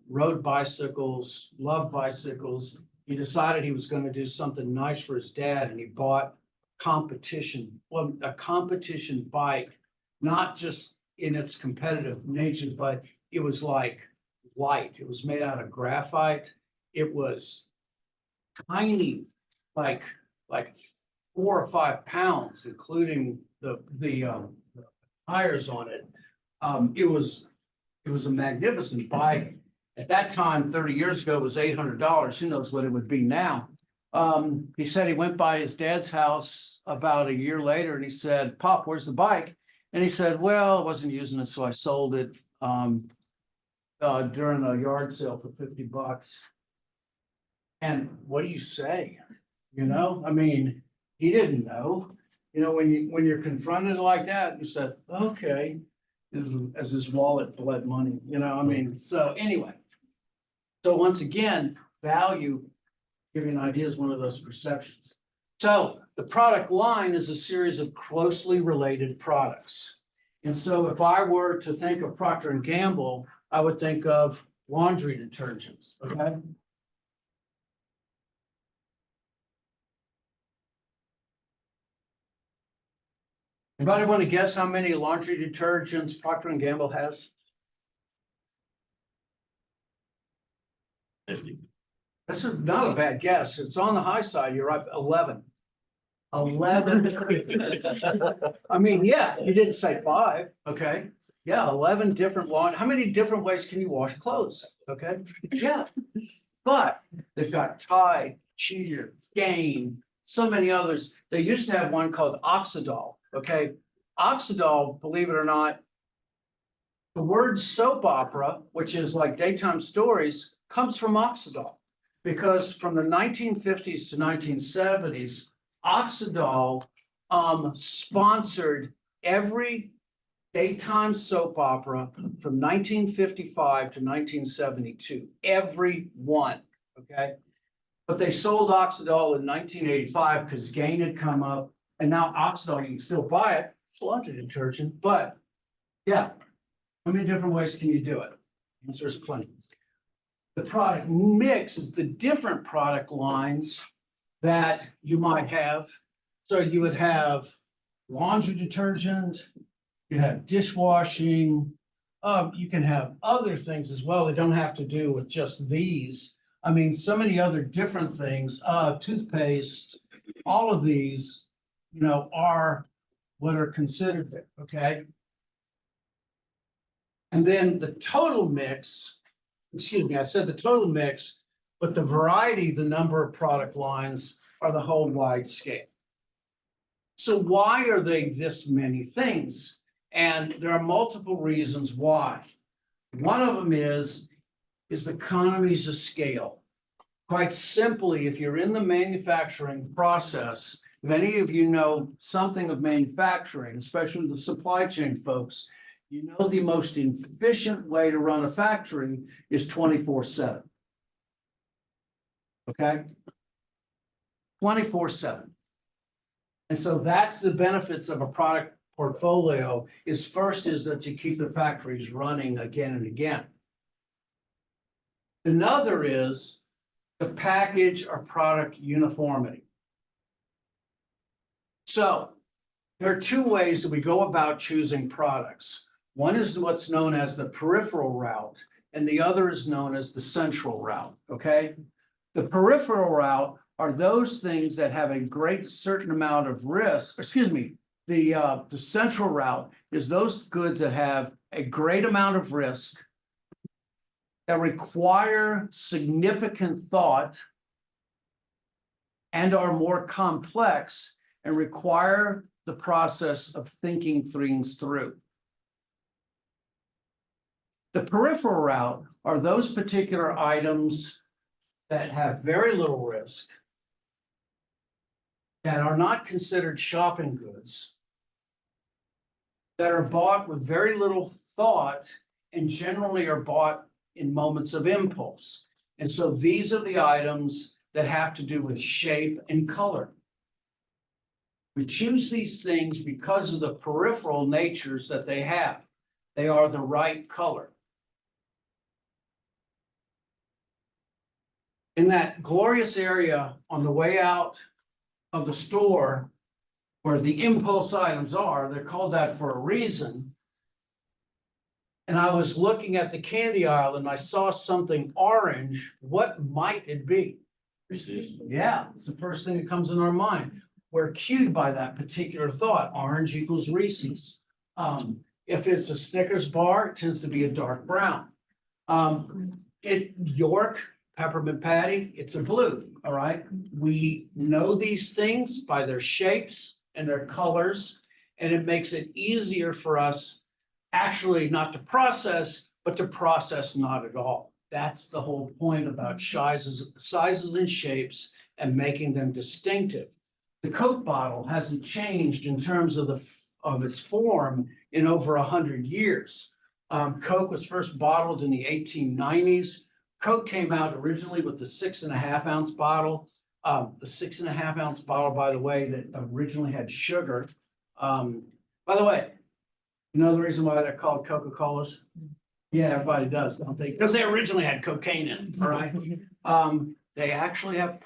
rode bicycles, loved bicycles. He decided he was going to do something nice for his dad, and he bought a competition bike, not just in its competitive nature, but it was like light. It was made out of graphite. It was tiny, like 4 or 5 pounds, including the tires on it. It was a magnificent bike. At that time, 30 years ago, it was $800. Who knows what it would be now? He said he went by his dad's house about a year later and he said, "Pop, where's the bike?" And he said, "Well, I wasn't using it, so I sold it during a yard sale for $50. And what do you say? You know, I mean, he didn't know. You know, when you're confronted like that, you said, "Okay," as his wallet bled money. You know, I mean, so anyway. So once again, value, giving an idea, is one of those perceptions. So the product line is a series of closely related products. And so if I were to think of Procter & Gamble, I would think of laundry detergents, okay? Anybody want to guess how many laundry detergents Procter & Gamble has? 50. That's not a bad guess. It's on the high side. You're right, 11. 11. I mean, yeah, you didn't say 5, okay? Yeah, 11 different how many different ways can you wash clothes? Okay, yeah. But they've got Tide, Cheer, Gain, so many others. They used to have one called Oxidol, okay? Oxidol, believe it or not, The word soap opera, which is like daytime stories, comes from Oxidol. Because from the 1950s to 1970s, Oxidol sponsored every daytime soap opera from 1955 to 1972. Every one, okay? But they sold Oxidol in 1985 because Gain had come up, and now Oxidol, you can still buy it. It's laundry detergent, but yeah. How many different ways can you do it? Answer is plenty. The product mix is the different product lines that you might have. So you would have laundry detergent, you have dishwashing, you can have other things as well that don't have to do with just these. I mean, so many other different things, toothpaste, all of these, you know, are what are considered there, okay? And then the total mix, excuse me, I said the total mix, but the variety, the number of product lines are the whole wide scale. So why are they this many things? And there are multiple reasons why. One of them is economies of scale. Quite simply, if you're in the manufacturing process, many of you know something of manufacturing, especially the supply chain folks. You know, the most efficient way to run a factory is 24/7. Okay? 24/7. And so that's the benefits of a product portfolio is first is that you keep the factories running again and again. Another is the package or product uniformity. So there are two ways that we go about choosing products. One is what's known as the peripheral route, and the other is known as the central route, okay? The peripheral route are those things that have a great certain amount of risk, excuse me, the central route is those goods that have a great amount of risk, that require significant thought and are more complex and require the process of thinking things through. The peripheral route are those particular items that have very little risk, that are not considered shopping goods, that are bought with very little thought and generally are bought in moments of impulse. And so these are the items that have to do with shape and color. We choose these things because of the peripheral natures that they have. They are the right color. In that glorious area on the way out of the store where the impulse items are, they're called that for a reason. And I was looking at the candy aisle and I saw something orange. What might it be? Yeah, it's the first thing that comes in our mind. We're cued by that particular thought. Orange equals Reese's. If it's a Snickers bar, it tends to be a dark brown. York peppermint patty, it's a blue, all right? We know these things by their shapes and their colors, and it makes it easier for us actually not to process, but to process not at all. That's the whole point about sizes and shapes and making them distinctive. The Coke bottle hasn't changed in terms of its form in over 100 years. Coke was first bottled in the 1890s. Coke came out originally with the 6.5 ounce bottle. The 6.5 ounce bottle, by the way, that originally had sugar. By the way, you know the reason why they're called Coca-Colas? Yeah, everybody does, don't they? Because they originally had cocaine in them, all right? They actually have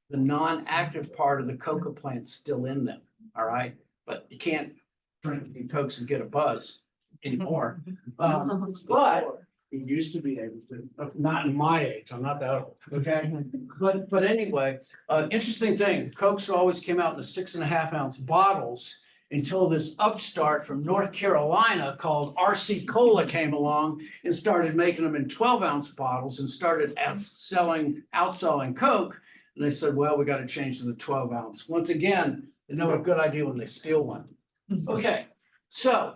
the non-active part of the coca plant still in them, all right? But you can't drink any Cokes and get a buzz anymore. But you used to be able to, not in my age, I'm not that old, okay? But anyway, interesting thing, Cokes always came out in the 6.5 ounce bottles until this upstart from North Carolina called RC Cola came along and started making them in 12 ounce bottles and started outselling Coke. And they said, well, we got to change to the 12 ounce. Once again, they know a good idea when they steal one. Okay, so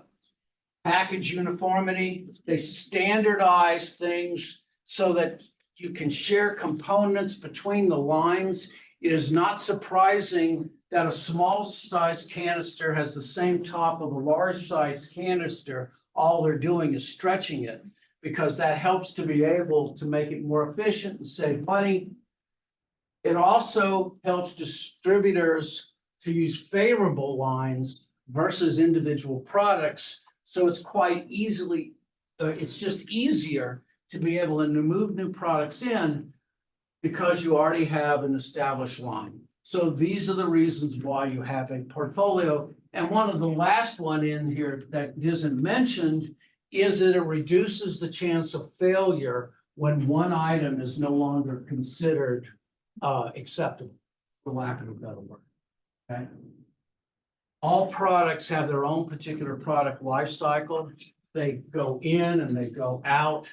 package uniformity. They standardize things so that you can share components between the lines. It is not surprising that a small size canister has the same top of a large size canister. All they're doing is stretching it because that helps to be able to make it more efficient and save money. It also helps distributors to use favorable lines versus individual products. So it's quite easily, it's just easier to be able to move new products in because you already have an established line. So these are the reasons why you have a portfolio. And one of the last one in here that isn't mentioned is that it reduces the chance of failure when one item is no longer considered acceptable, for lack of a better word. Okay. All products have their own particular product life cycle. They go in and they go out.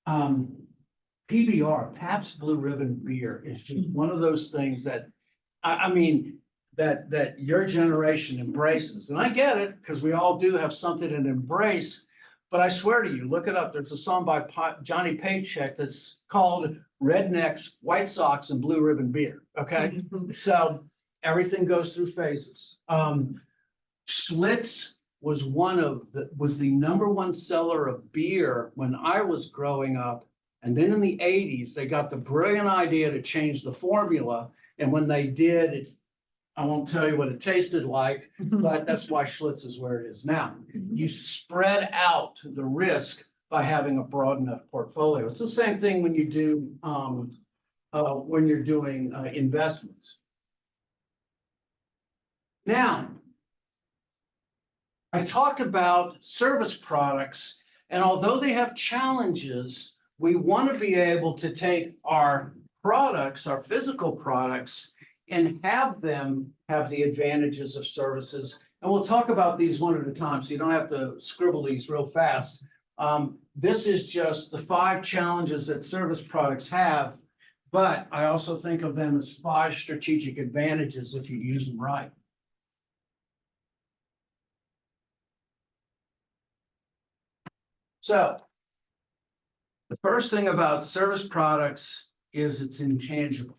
PBR, Pabst Blue Ribbon beer, is just one of those things that, I mean, that your generation embraces. And I get it, because we all do have something to embrace. But I swear to you, look it up. There's a song by Johnny Paycheck that's called Rednecks, White Sox, and Blue Ribbon Beer. Okay, so everything goes through phases. Schlitz was was the number one seller of beer when I was growing up. And then in the 80s, they got the brilliant idea to change the formula. And when they did, I won't tell you what it tasted like, but that's why Schlitz is where it is now. You spread out the risk by having a broad enough portfolio. It's the same thing when you do when you're doing investments. Now, I talked about service products, and although they have challenges, we want to be able to take our products, our physical products, and have them have the advantages of services. And we'll talk about these one at a time, so you don't have to scribble these real fast. This is just the 5 challenges that service products have, but I also think of them as 5 strategic advantages if you use them right. So the first thing about service products is it's intangible.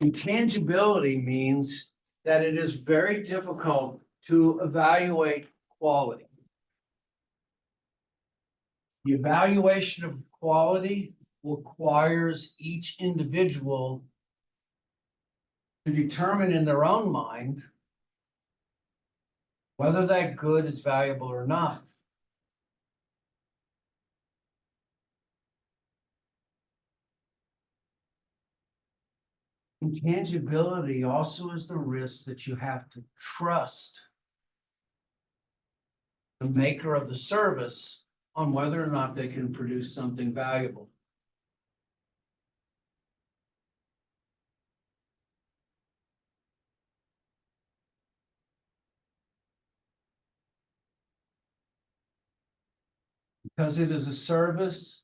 Intangibility means that it is very difficult to evaluate quality. The evaluation of quality requires each individual to determine in their own mind whether that good is valuable or not. Intangibility also is the risk that you have to trust the maker of the service on whether or not they can produce something valuable. Because it is a service,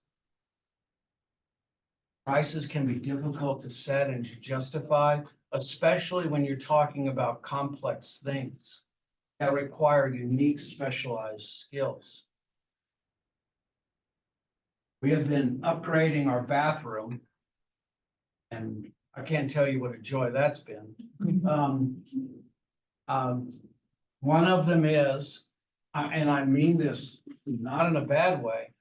prices can be difficult to set and to justify, especially when you're talking about complex things that require unique specialized skills. We have been upgrading our bathroom, and I can't tell you what a joy that's been. One of them is, and I mean this not in a bad way,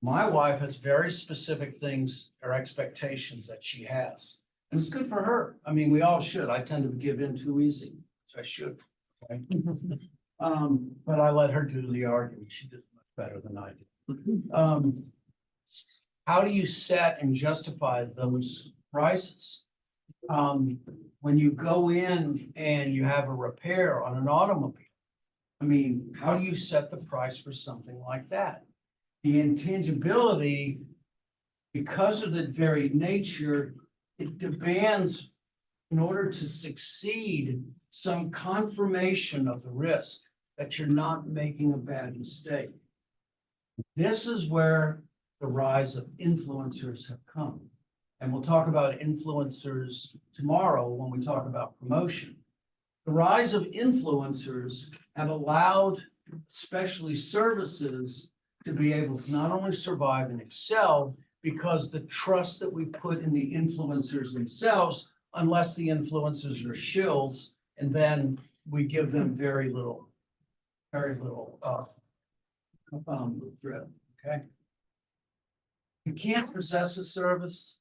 my wife has very specific things or expectations that she has. And it's good for her. I mean, we all should. I tend to give in too easy, so I should. Right? But I let her do the arguing. She did much better than I did. How do you set and justify those prices? When you go in and you have a repair on an automobile, I mean, how do you set the price for something like that? The intangibility, because of the very nature, it demands, in order to succeed, some confirmation of the risk that you're not making a bad mistake. This is where the rise of influencers have come. And we'll talk about influencers tomorrow when we talk about promotion. The rise of influencers have allowed especially services to be able to not only survive and excel because the trust that we put in the influencers themselves, unless the influencers are shills, and then we give them very little, threat, okay? You can't possess a service.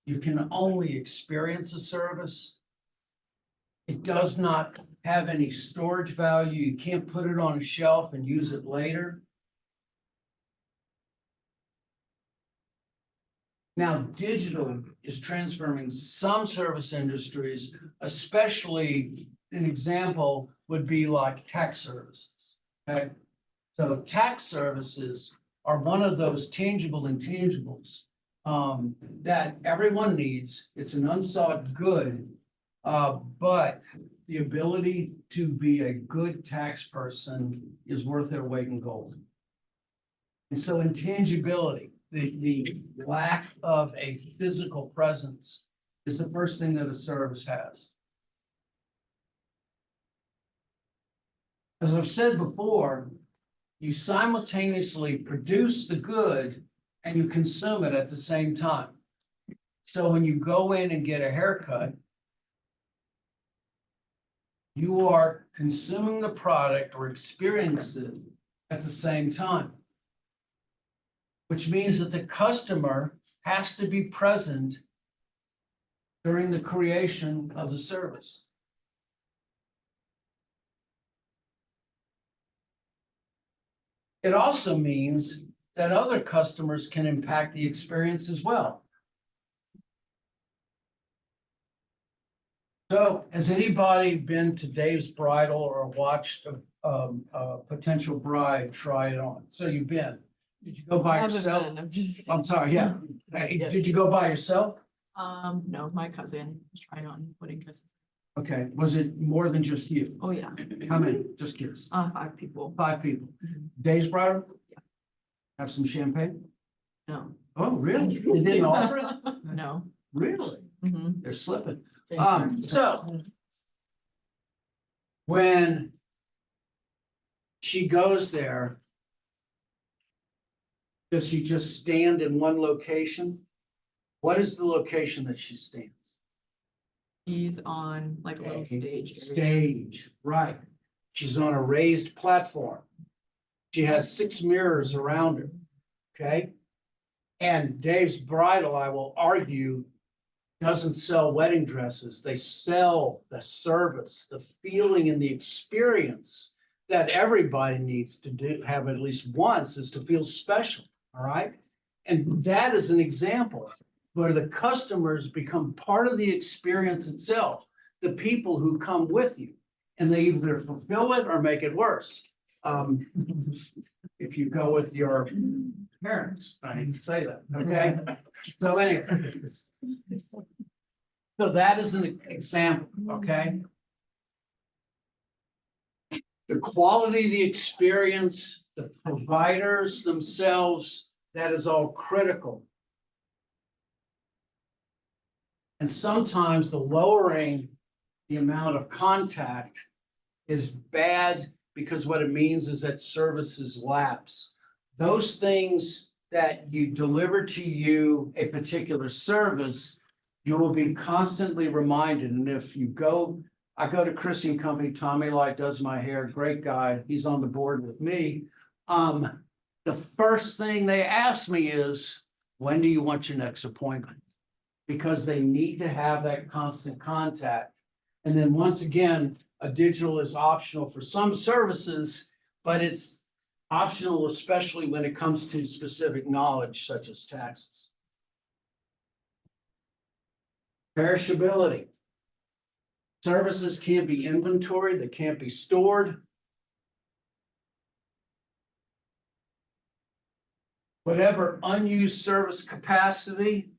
You can only experience a service. It does not have any storage value. You can't put it on a shelf and use it later. Now, digital is transforming some service industries, especially an example would be like tax services. Okay, so tax services are one of those tangible intangibles that everyone needs. It's an unsought good, but the ability to be a good tax person is worth their weight in gold. And so intangibility, the lack of a physical presence is the first thing that a service has. As I've said before, you simultaneously produce the good and you consume it at the same time. So when you go in and get a haircut, you are consuming the product or experiencing it at the same time. Which means that the customer has to be present during the creation of the service. It also means that other customers can impact the experience as well. So has anybody been to Dave's Bridal or watched a potential bride try it on? So you've been. Did you go by yourself? I'm sorry, yeah. Hey, Yeah. did you go by yourself? No, my cousin was trying on wedding dresses. Okay, was it more than just you? Oh, yeah, How many? Just curious. 5 people. 5 people. Mhm. Dave's Bridal? Yeah. Have some champagne? No. Oh, really? They didn't offer it? No. Really? Mhm. They're slipping. Thank you. So when she goes there, does she just stand in one location? What is the location that she stands? He's on like a little stage. area. Stage, right. She's on a raised platform. She has 6 mirrors around her, okay? And Dave's Bridal, I will argue, doesn't sell wedding dresses. They sell the service, the feeling and the experience that everybody needs to do, have at least once, is to feel special, all right? And that is an example where the customers become part of the experience itself, the people who come with you, and they either fulfill it or make it worse. If you go with your parents, I hate to say that, okay? So anyway. So that is an example, okay? The quality of the experience, the providers themselves, that is all critical. And sometimes the lowering the amount of contact is bad because what it means is that services lapse. Those things that you deliver to you a particular service, you will be constantly reminded. And if you go, I go to Christian Company, Tommy Light does my hair, great guy. He's on the board with me. The first thing they ask me is, when do you want your next appointment? Because they need to have that constant contact. And then once again, a digital is optional for some services, but it's optional, especially when it comes to specific knowledge such as taxes. Perishability. Services can't be inventoried, they can't be stored. Whatever unused service capacity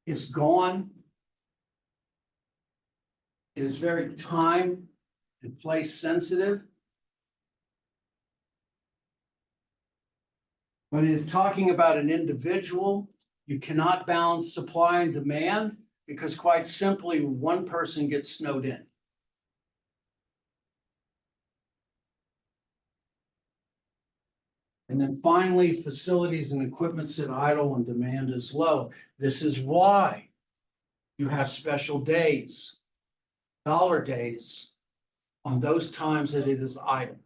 is gone. It is very time and place sensitive. When you're talking about an individual, you cannot balance supply and demand because quite simply, one person gets snowed in. And then finally, facilities and equipment sit idle when demand is low. This is why you have special days, dollar days, on those times that it is idle.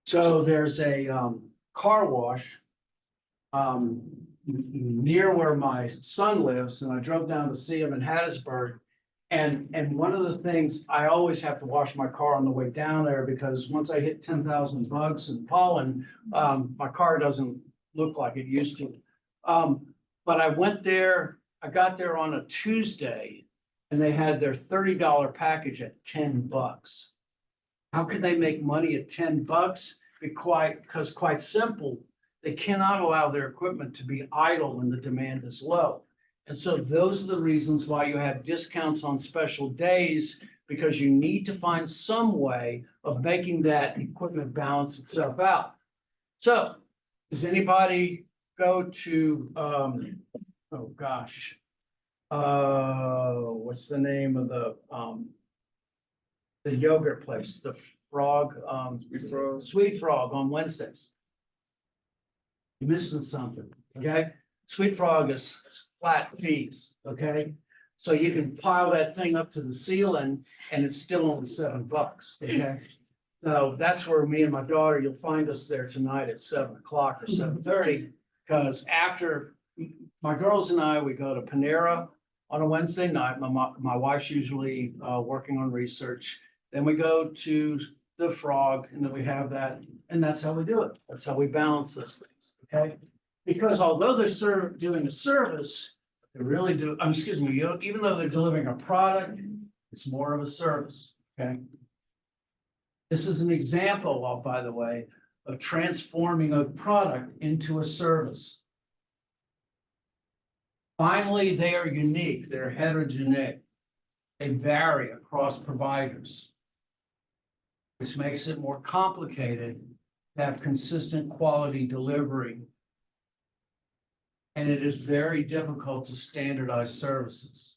So there's a car wash near where my son lives, and I drove down to see him in Hattiesburg. And one of the things, I always have to wash my car on the way down there because once I hit 10,000 bugs and pollen, my car doesn't look like it used to. But I went there, I got there on a Tuesday and they had their $30 package at $10. How can they make money at $10? Because quite simple, they cannot allow their equipment to be idle when the demand is low. And so those are the reasons why you have discounts on special days, because you need to find some way of making that equipment balance itself out. So does anybody go to, oh gosh, what's the name of the yogurt place, the Frog, Sweet Frog on Wednesdays? You're missing something, okay? Sweet Frog is flat fees, okay? So you can pile that thing up to the ceiling and it's still only $7, okay? So that's where me and my daughter, you'll find us there tonight at 7 o'clock or 7:30. Because after, my girls and I, we go to Panera on a Wednesday night. My wife's usually working on research. Then we go to the Frog and then we have that, and that's how we do it. That's how we balance those things, okay? Because although they're doing a service, they really do, excuse me, even though they're delivering a product, it's more of a service, okay? This is an example, by the way, of transforming a product into a service. Finally, they are unique, they're heterogeneous. They vary across providers, which makes it more complicated to have consistent quality delivery. And it is very difficult to standardize services.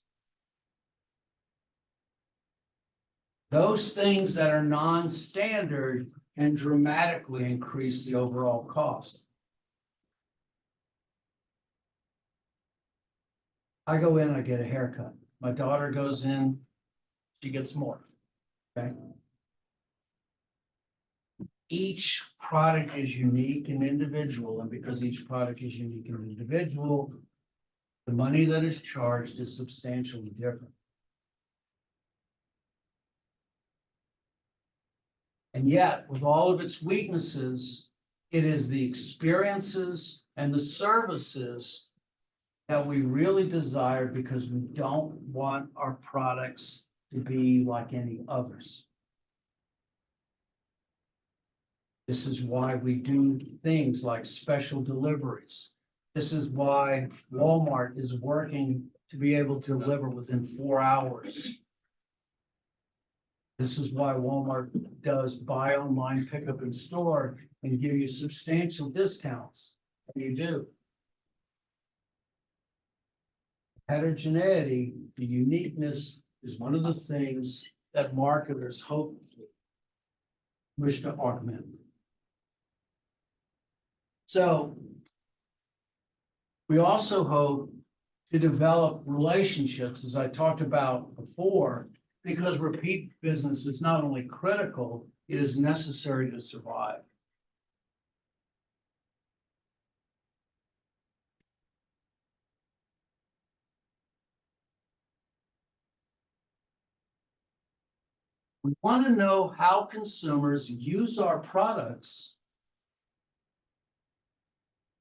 Those things that are non-standard can dramatically increase the overall cost. I go in, I get a haircut. My daughter goes in, she gets more, okay? Each product is unique and individual, and because each product is unique and individual, the money that is charged is substantially different. And yet, with all of its weaknesses, it is the experiences and the services that we really desire because we don't want our products to be like any others. This is why we do things like special deliveries. This is why Walmart is working to be able to deliver within 4 hours. This is why Walmart does buy online, pick up in store, and give you substantial discounts. And you do. Heterogeneity, the uniqueness is one of the things that marketers hopefully wish to augment. So we also hope to develop relationships, as I talked about before, because repeat business is not only critical, it is necessary to survive. We want to know how consumers use our products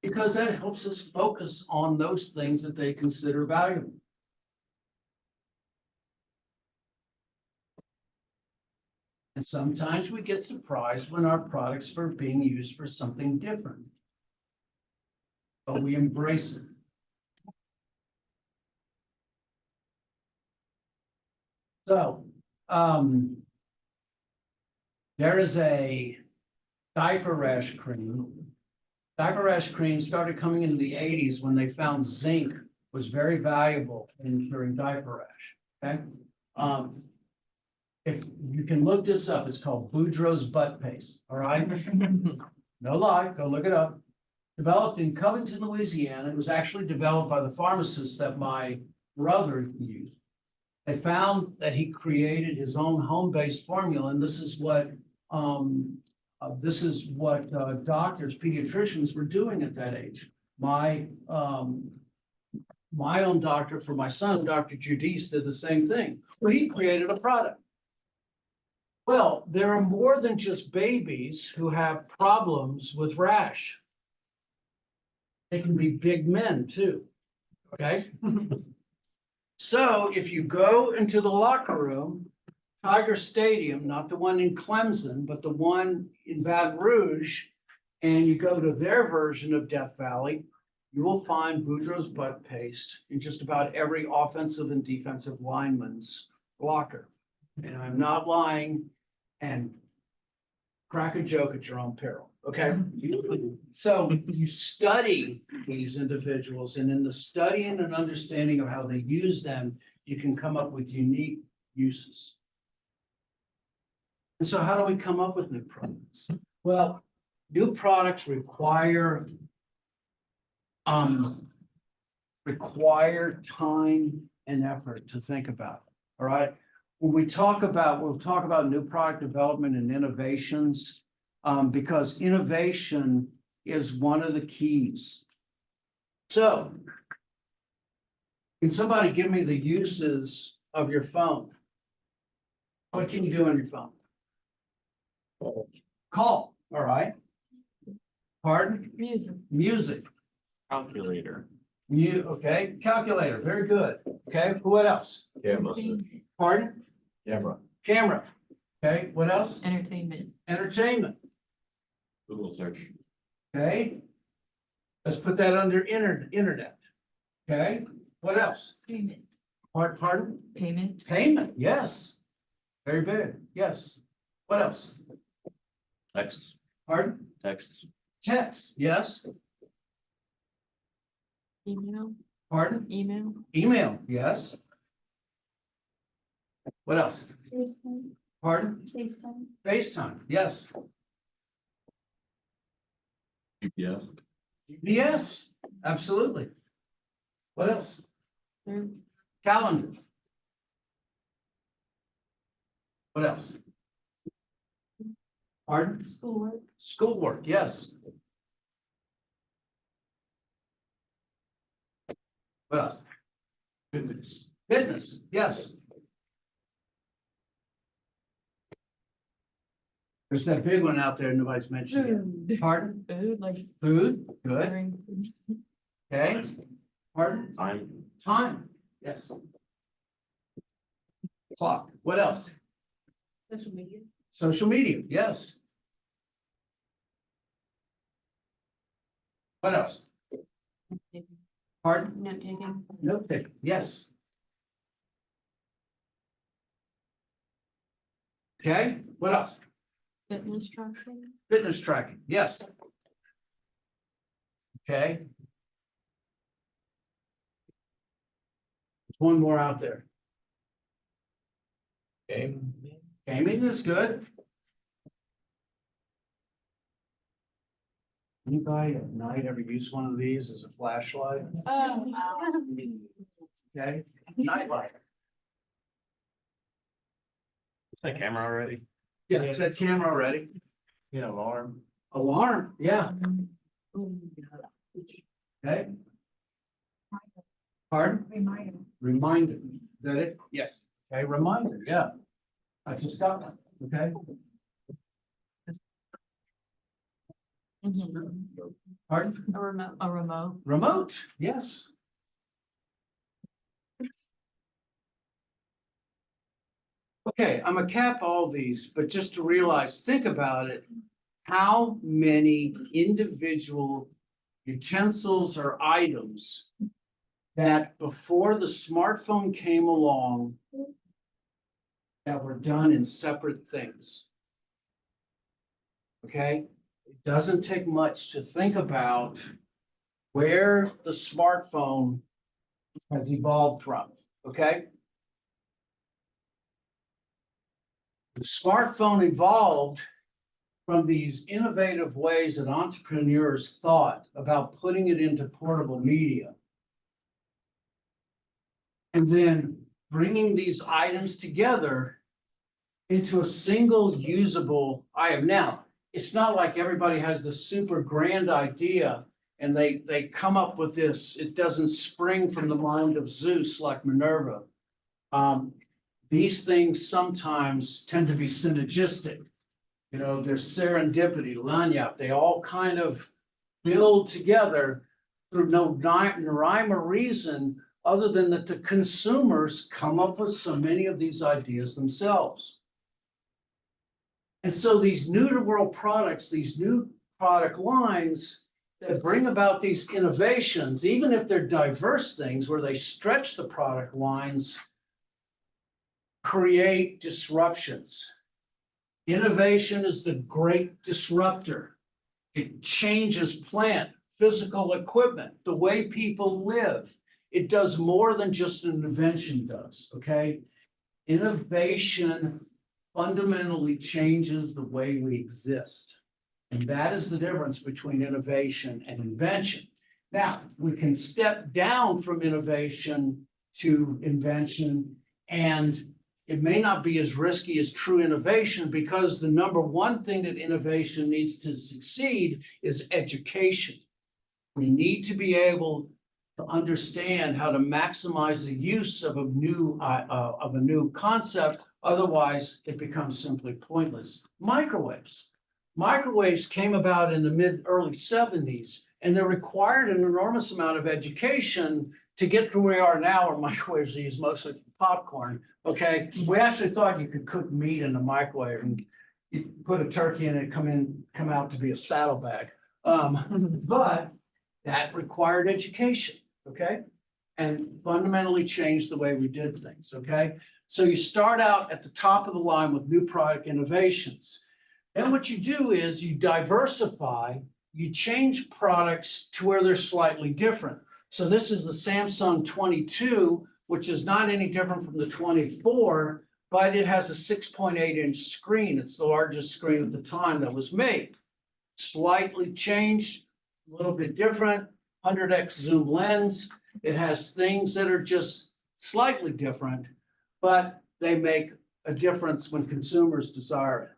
because that helps us focus on those things that they consider valuable. And sometimes we get surprised when our products are being used for something different. But we embrace it. So, there is a diaper rash cream. Diaper rash cream started coming into the 80s when they found zinc was very valuable in curing diaper rash, okay? If you can look this up, it's called Boudreaux's butt paste, all right? No lie, go look it up. Developed in Covington, Louisiana. It was actually developed by the pharmacist that my brother used. They found that he created his own home-based formula, and this is what doctors, pediatricians were doing at that age. My own doctor for my son, Dr. Judice, did the same thing. Well, he created a product. Well, there are more than just babies who have problems with rash. They can be big men too, okay? So if you go into the locker room, Tiger Stadium, not the one in Clemson, but the one in Baton Rouge, and you go to their version of Death Valley, you will find Boudreaux's butt paste in just about every offensive and defensive lineman's locker. And I'm not lying, and crack a joke at your own peril, okay? So you study these individuals, and in the studying and understanding of how they use them, you can come up with unique uses. And so how do we come up with new products? Well, new products require time and effort to think about, all right? When we'll talk about new product development and innovations, because innovation is one of the keys. So, can somebody give me the uses of your phone? What can you do on your phone? Call, all right. Pardon? Music. Music. Calculator. Okay, calculator, very good. Okay, what else? Camera. Pardon? Camera. Camera. Okay, what else? Entertainment. Entertainment. Google search. Okay. Let's put that under internet. Okay, what else? Payment. Pardon? Payment. Payment, yes. Very big, yes. What else? Text. Pardon? Text. Text, yes. Email. Pardon? Email. Email, yes. What else? FaceTime. Pardon? FaceTime. FaceTime, yes. GPS. Yes, absolutely. What else? Third. Calendar. What else? Pardon? Schoolwork. Schoolwork, yes. What else? Fitness. Fitness, yes. There's that big one out there nobody's mentioned yet. Food. Pardon? Food, like. Food, good, ordering food. okay. Pardon? Time. Time, yes. Clock, what else? Social media. Social media, yes. What else? Pardon? Note taking. Note taking, yes. Okay, what else? Fitness tracking. Fitness tracking, yes. Okay. There's one more out there. Game. Gaming is good. Anybody at night ever use one of these as a flashlight? Oh. Okay, nightlight. Is that camera already? Yeah, is that camera already? Yeah, alarm. Alarm, yeah, okay. Pardon? Reminder. Reminder, is that it? Yes. Okay, reminder, yeah. I just got one, okay? Mhm. Pardon? A remote. A remote. Remote, yes. Okay, I'm gonna cap all these, but just to realize, think about it. How many individual utensils or items that before the smartphone came along that were done in separate things? Okay, it doesn't take much to think about where the smartphone has evolved from, okay? The smartphone evolved from these innovative ways that entrepreneurs thought about putting it into portable media. And then bringing these items together into a single usable item. Now, it's not like everybody has this super grand idea and they come up with this. It doesn't spring from the mind of Zeus like Minerva. These things sometimes tend to be synergistic. You know, there's serendipity, lanyap, they all kind of build together through no rhyme or reason other than that the consumers come up with so many of these ideas themselves. And so these new to world products, these new product lines that bring about these innovations, even if they're diverse things where they stretch the product lines, create disruptions. Innovation is the great disruptor. It changes plant, physical equipment, the way people live. It does more than just an invention does, okay? Innovation fundamentally changes the way we exist. And that is the difference between innovation and invention. Now, we can step down from innovation to invention, and it may not be as risky as true innovation because the number one thing that innovation needs to succeed is education. We need to be able to understand how to maximize the use of a new concept. Otherwise, it becomes simply pointless. Microwaves. Microwaves came about in the early 70s, and they required an enormous amount of education to get to where we are now, where microwaves are used mostly for popcorn. Okay, we actually thought you could cook meat in a microwave and you put a turkey in it, come out to be a saddlebag. But that required education, okay? And fundamentally changed the way we did things, okay? So you start out at the top of the line with new product innovations. Then what you do is you diversify, you change products to where they're slightly different. So this is the Samsung 22, which is not any different from the 24, but it has a 6.8-inch screen. It's the largest screen at the time that was made. Slightly changed, a little bit different, 100x zoom lens. It has things that are just slightly different, but they make a difference when consumers desire it.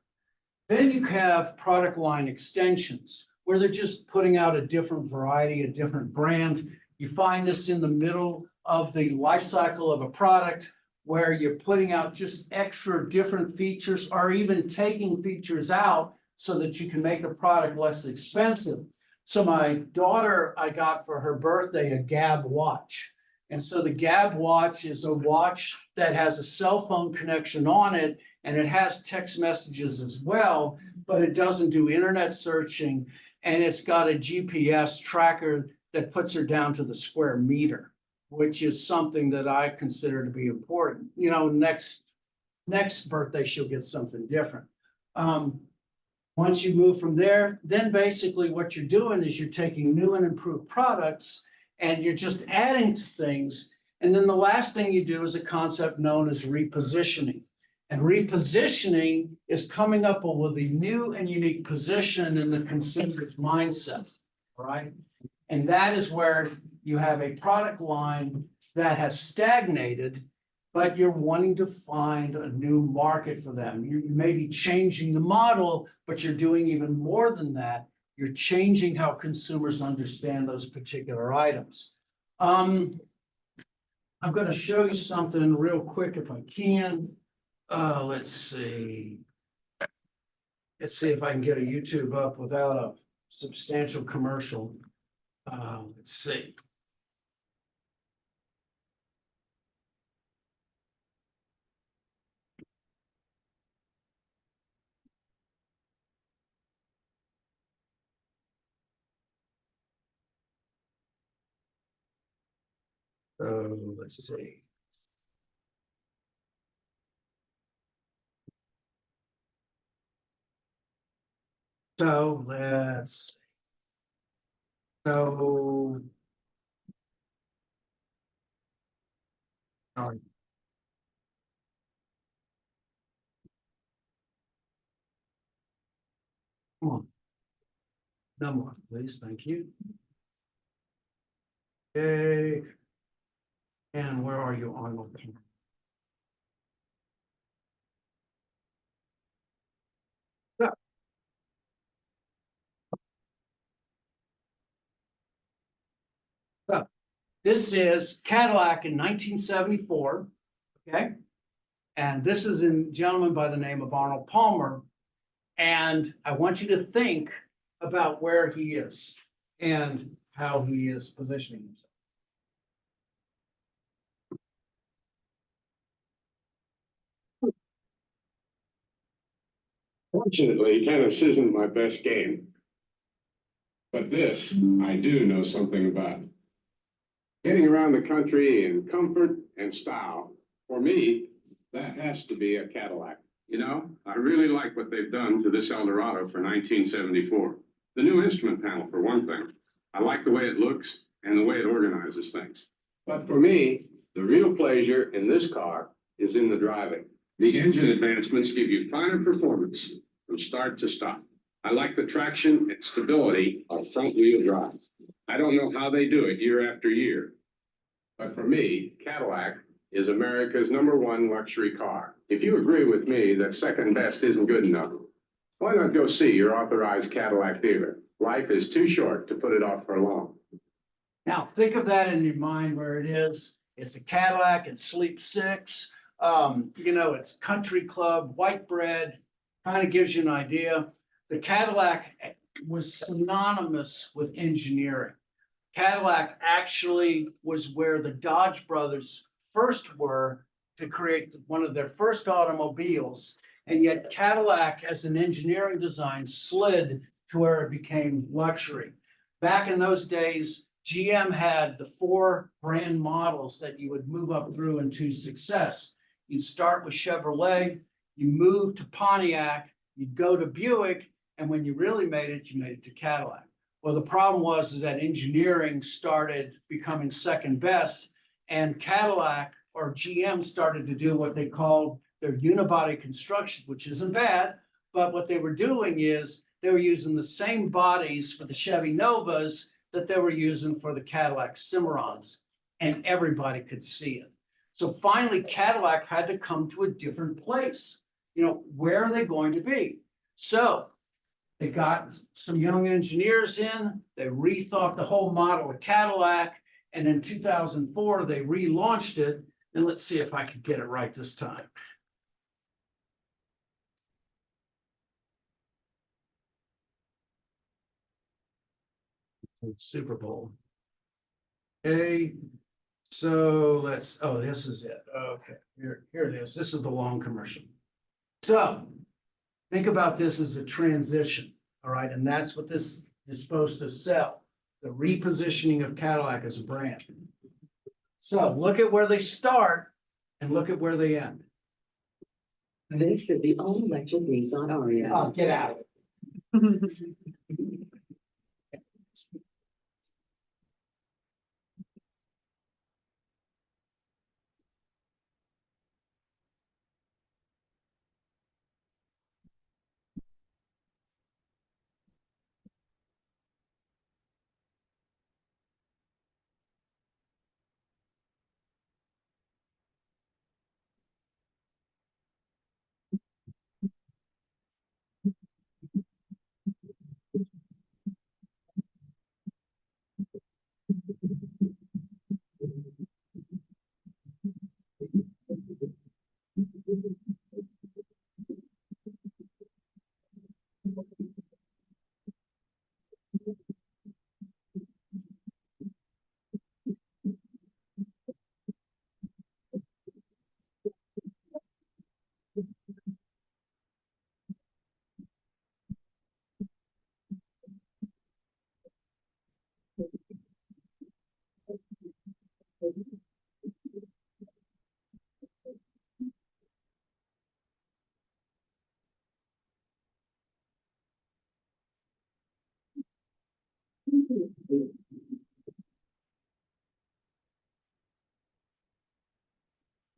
Then you have product line extensions, where they're just putting out a different variety, a different brand. You find this in the middle of the life cycle of a product, where you're putting out just extra different features or even taking features out so that you can make the product less expensive. So my daughter, I got for her birthday a Gab watch. And so the Gab watch is a watch that has a cell phone connection on it, and it has text messages as well, but it doesn't do internet searching, and it's got a GPS tracker that puts her down to the square meter, which is something that I consider to be important. You know, next birthday, she'll get something different. Once you move from there, then basically what you're doing is you're taking new and improved products and you're just adding to things. And then the last thing you do is a concept known as repositioning. And repositioning is coming up with a new and unique position in the consumer's mindset, right? And that is where you have a product line that has stagnated, but you're wanting to find a new market for them. You may be changing the model, but you're doing even more than that. You're changing how consumers understand those particular items. I'm going to show you something real quick if I can. Let's see. Let's see if I can get a YouTube up without a substantial commercial. Let's see. Let's see. So let's. So. All right. Come on. Number one, please, thank you. Okay. And where are you, Arnold? This is Cadillac in 1974, okay? And this is a gentleman by the name of Arnold Palmer. And I want you to think about where he is and how he is positioning himself. Fortunately, tennis isn't my best game. But this, I do know something about. Getting around the country in comfort and style, for me, that has to be a Cadillac. You know, I really like what they've done to this Eldorado for 1974. The new instrument panel, for one thing. I like the way it looks and the way it organizes things. But for me, the real pleasure in this car is in the driving. The engine advancements give you finer performance from start to stop. I like the traction and stability of front-wheel drive. I don't know how they do it year after year. But for me, Cadillac is America's #1 luxury car. If you agree with me that second best isn't good enough, why not go see your authorized Cadillac dealer? Life is too short to put it off for long. Now, think of that in your mind where it is. It's a Cadillac, it's Sleep 6. It's country club, white bread, kind of gives you an idea. The Cadillac was synonymous with engineering. Cadillac actually was where the Dodge brothers first were to create one of their first automobiles. And yet Cadillac as an engineering design slid to where it became luxury. Back in those days, GM had the 4 brand models that you would move up through into success. You'd start with Chevrolet, you move to Pontiac, you'd go to Buick, and when you really made it, you made it to Cadillac. Well, the problem was that engineering started becoming second best, and Cadillac or GM started to do what they called their unibody construction, which isn't bad, but what they were doing is they were using the same bodies for the Chevy Novas that they were using for the Cadillac Cimarrons, and everybody could see it. So finally, Cadillac had to come to a different place. Where are they going to be? So they got some young engineers in, they rethought the whole model of Cadillac, and in 2004, they relaunched it. And let's see if I can get it right this time. Super Bowl. Okay, so this is it. Okay, here it is. This is the long commercial. So think about this as a transition, all right? And that's what this is supposed to sell, the repositioning of Cadillac as a brand. So look at where they start and look at where they end. This is the all-electric Nissan Ariya. Oh, get out.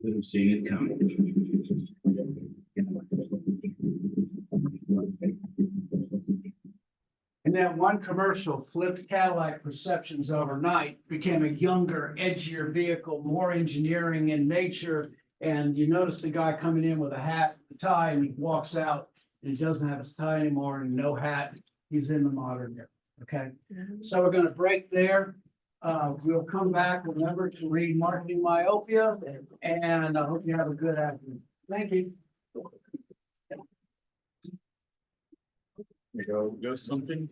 We've seen it coming. then one commercial flipped Cadillac perceptions overnight, became a younger, edgier vehicle, more engineering in nature. And you notice the guy coming in with a hat, a tie, and he walks out and he doesn't have his tie anymore and no hat. He's in the modern era, okay? So we're gonna break there. We'll come back, remember to read Marketing Myopia, and I hope you have a good afternoon. Thank you. You go something.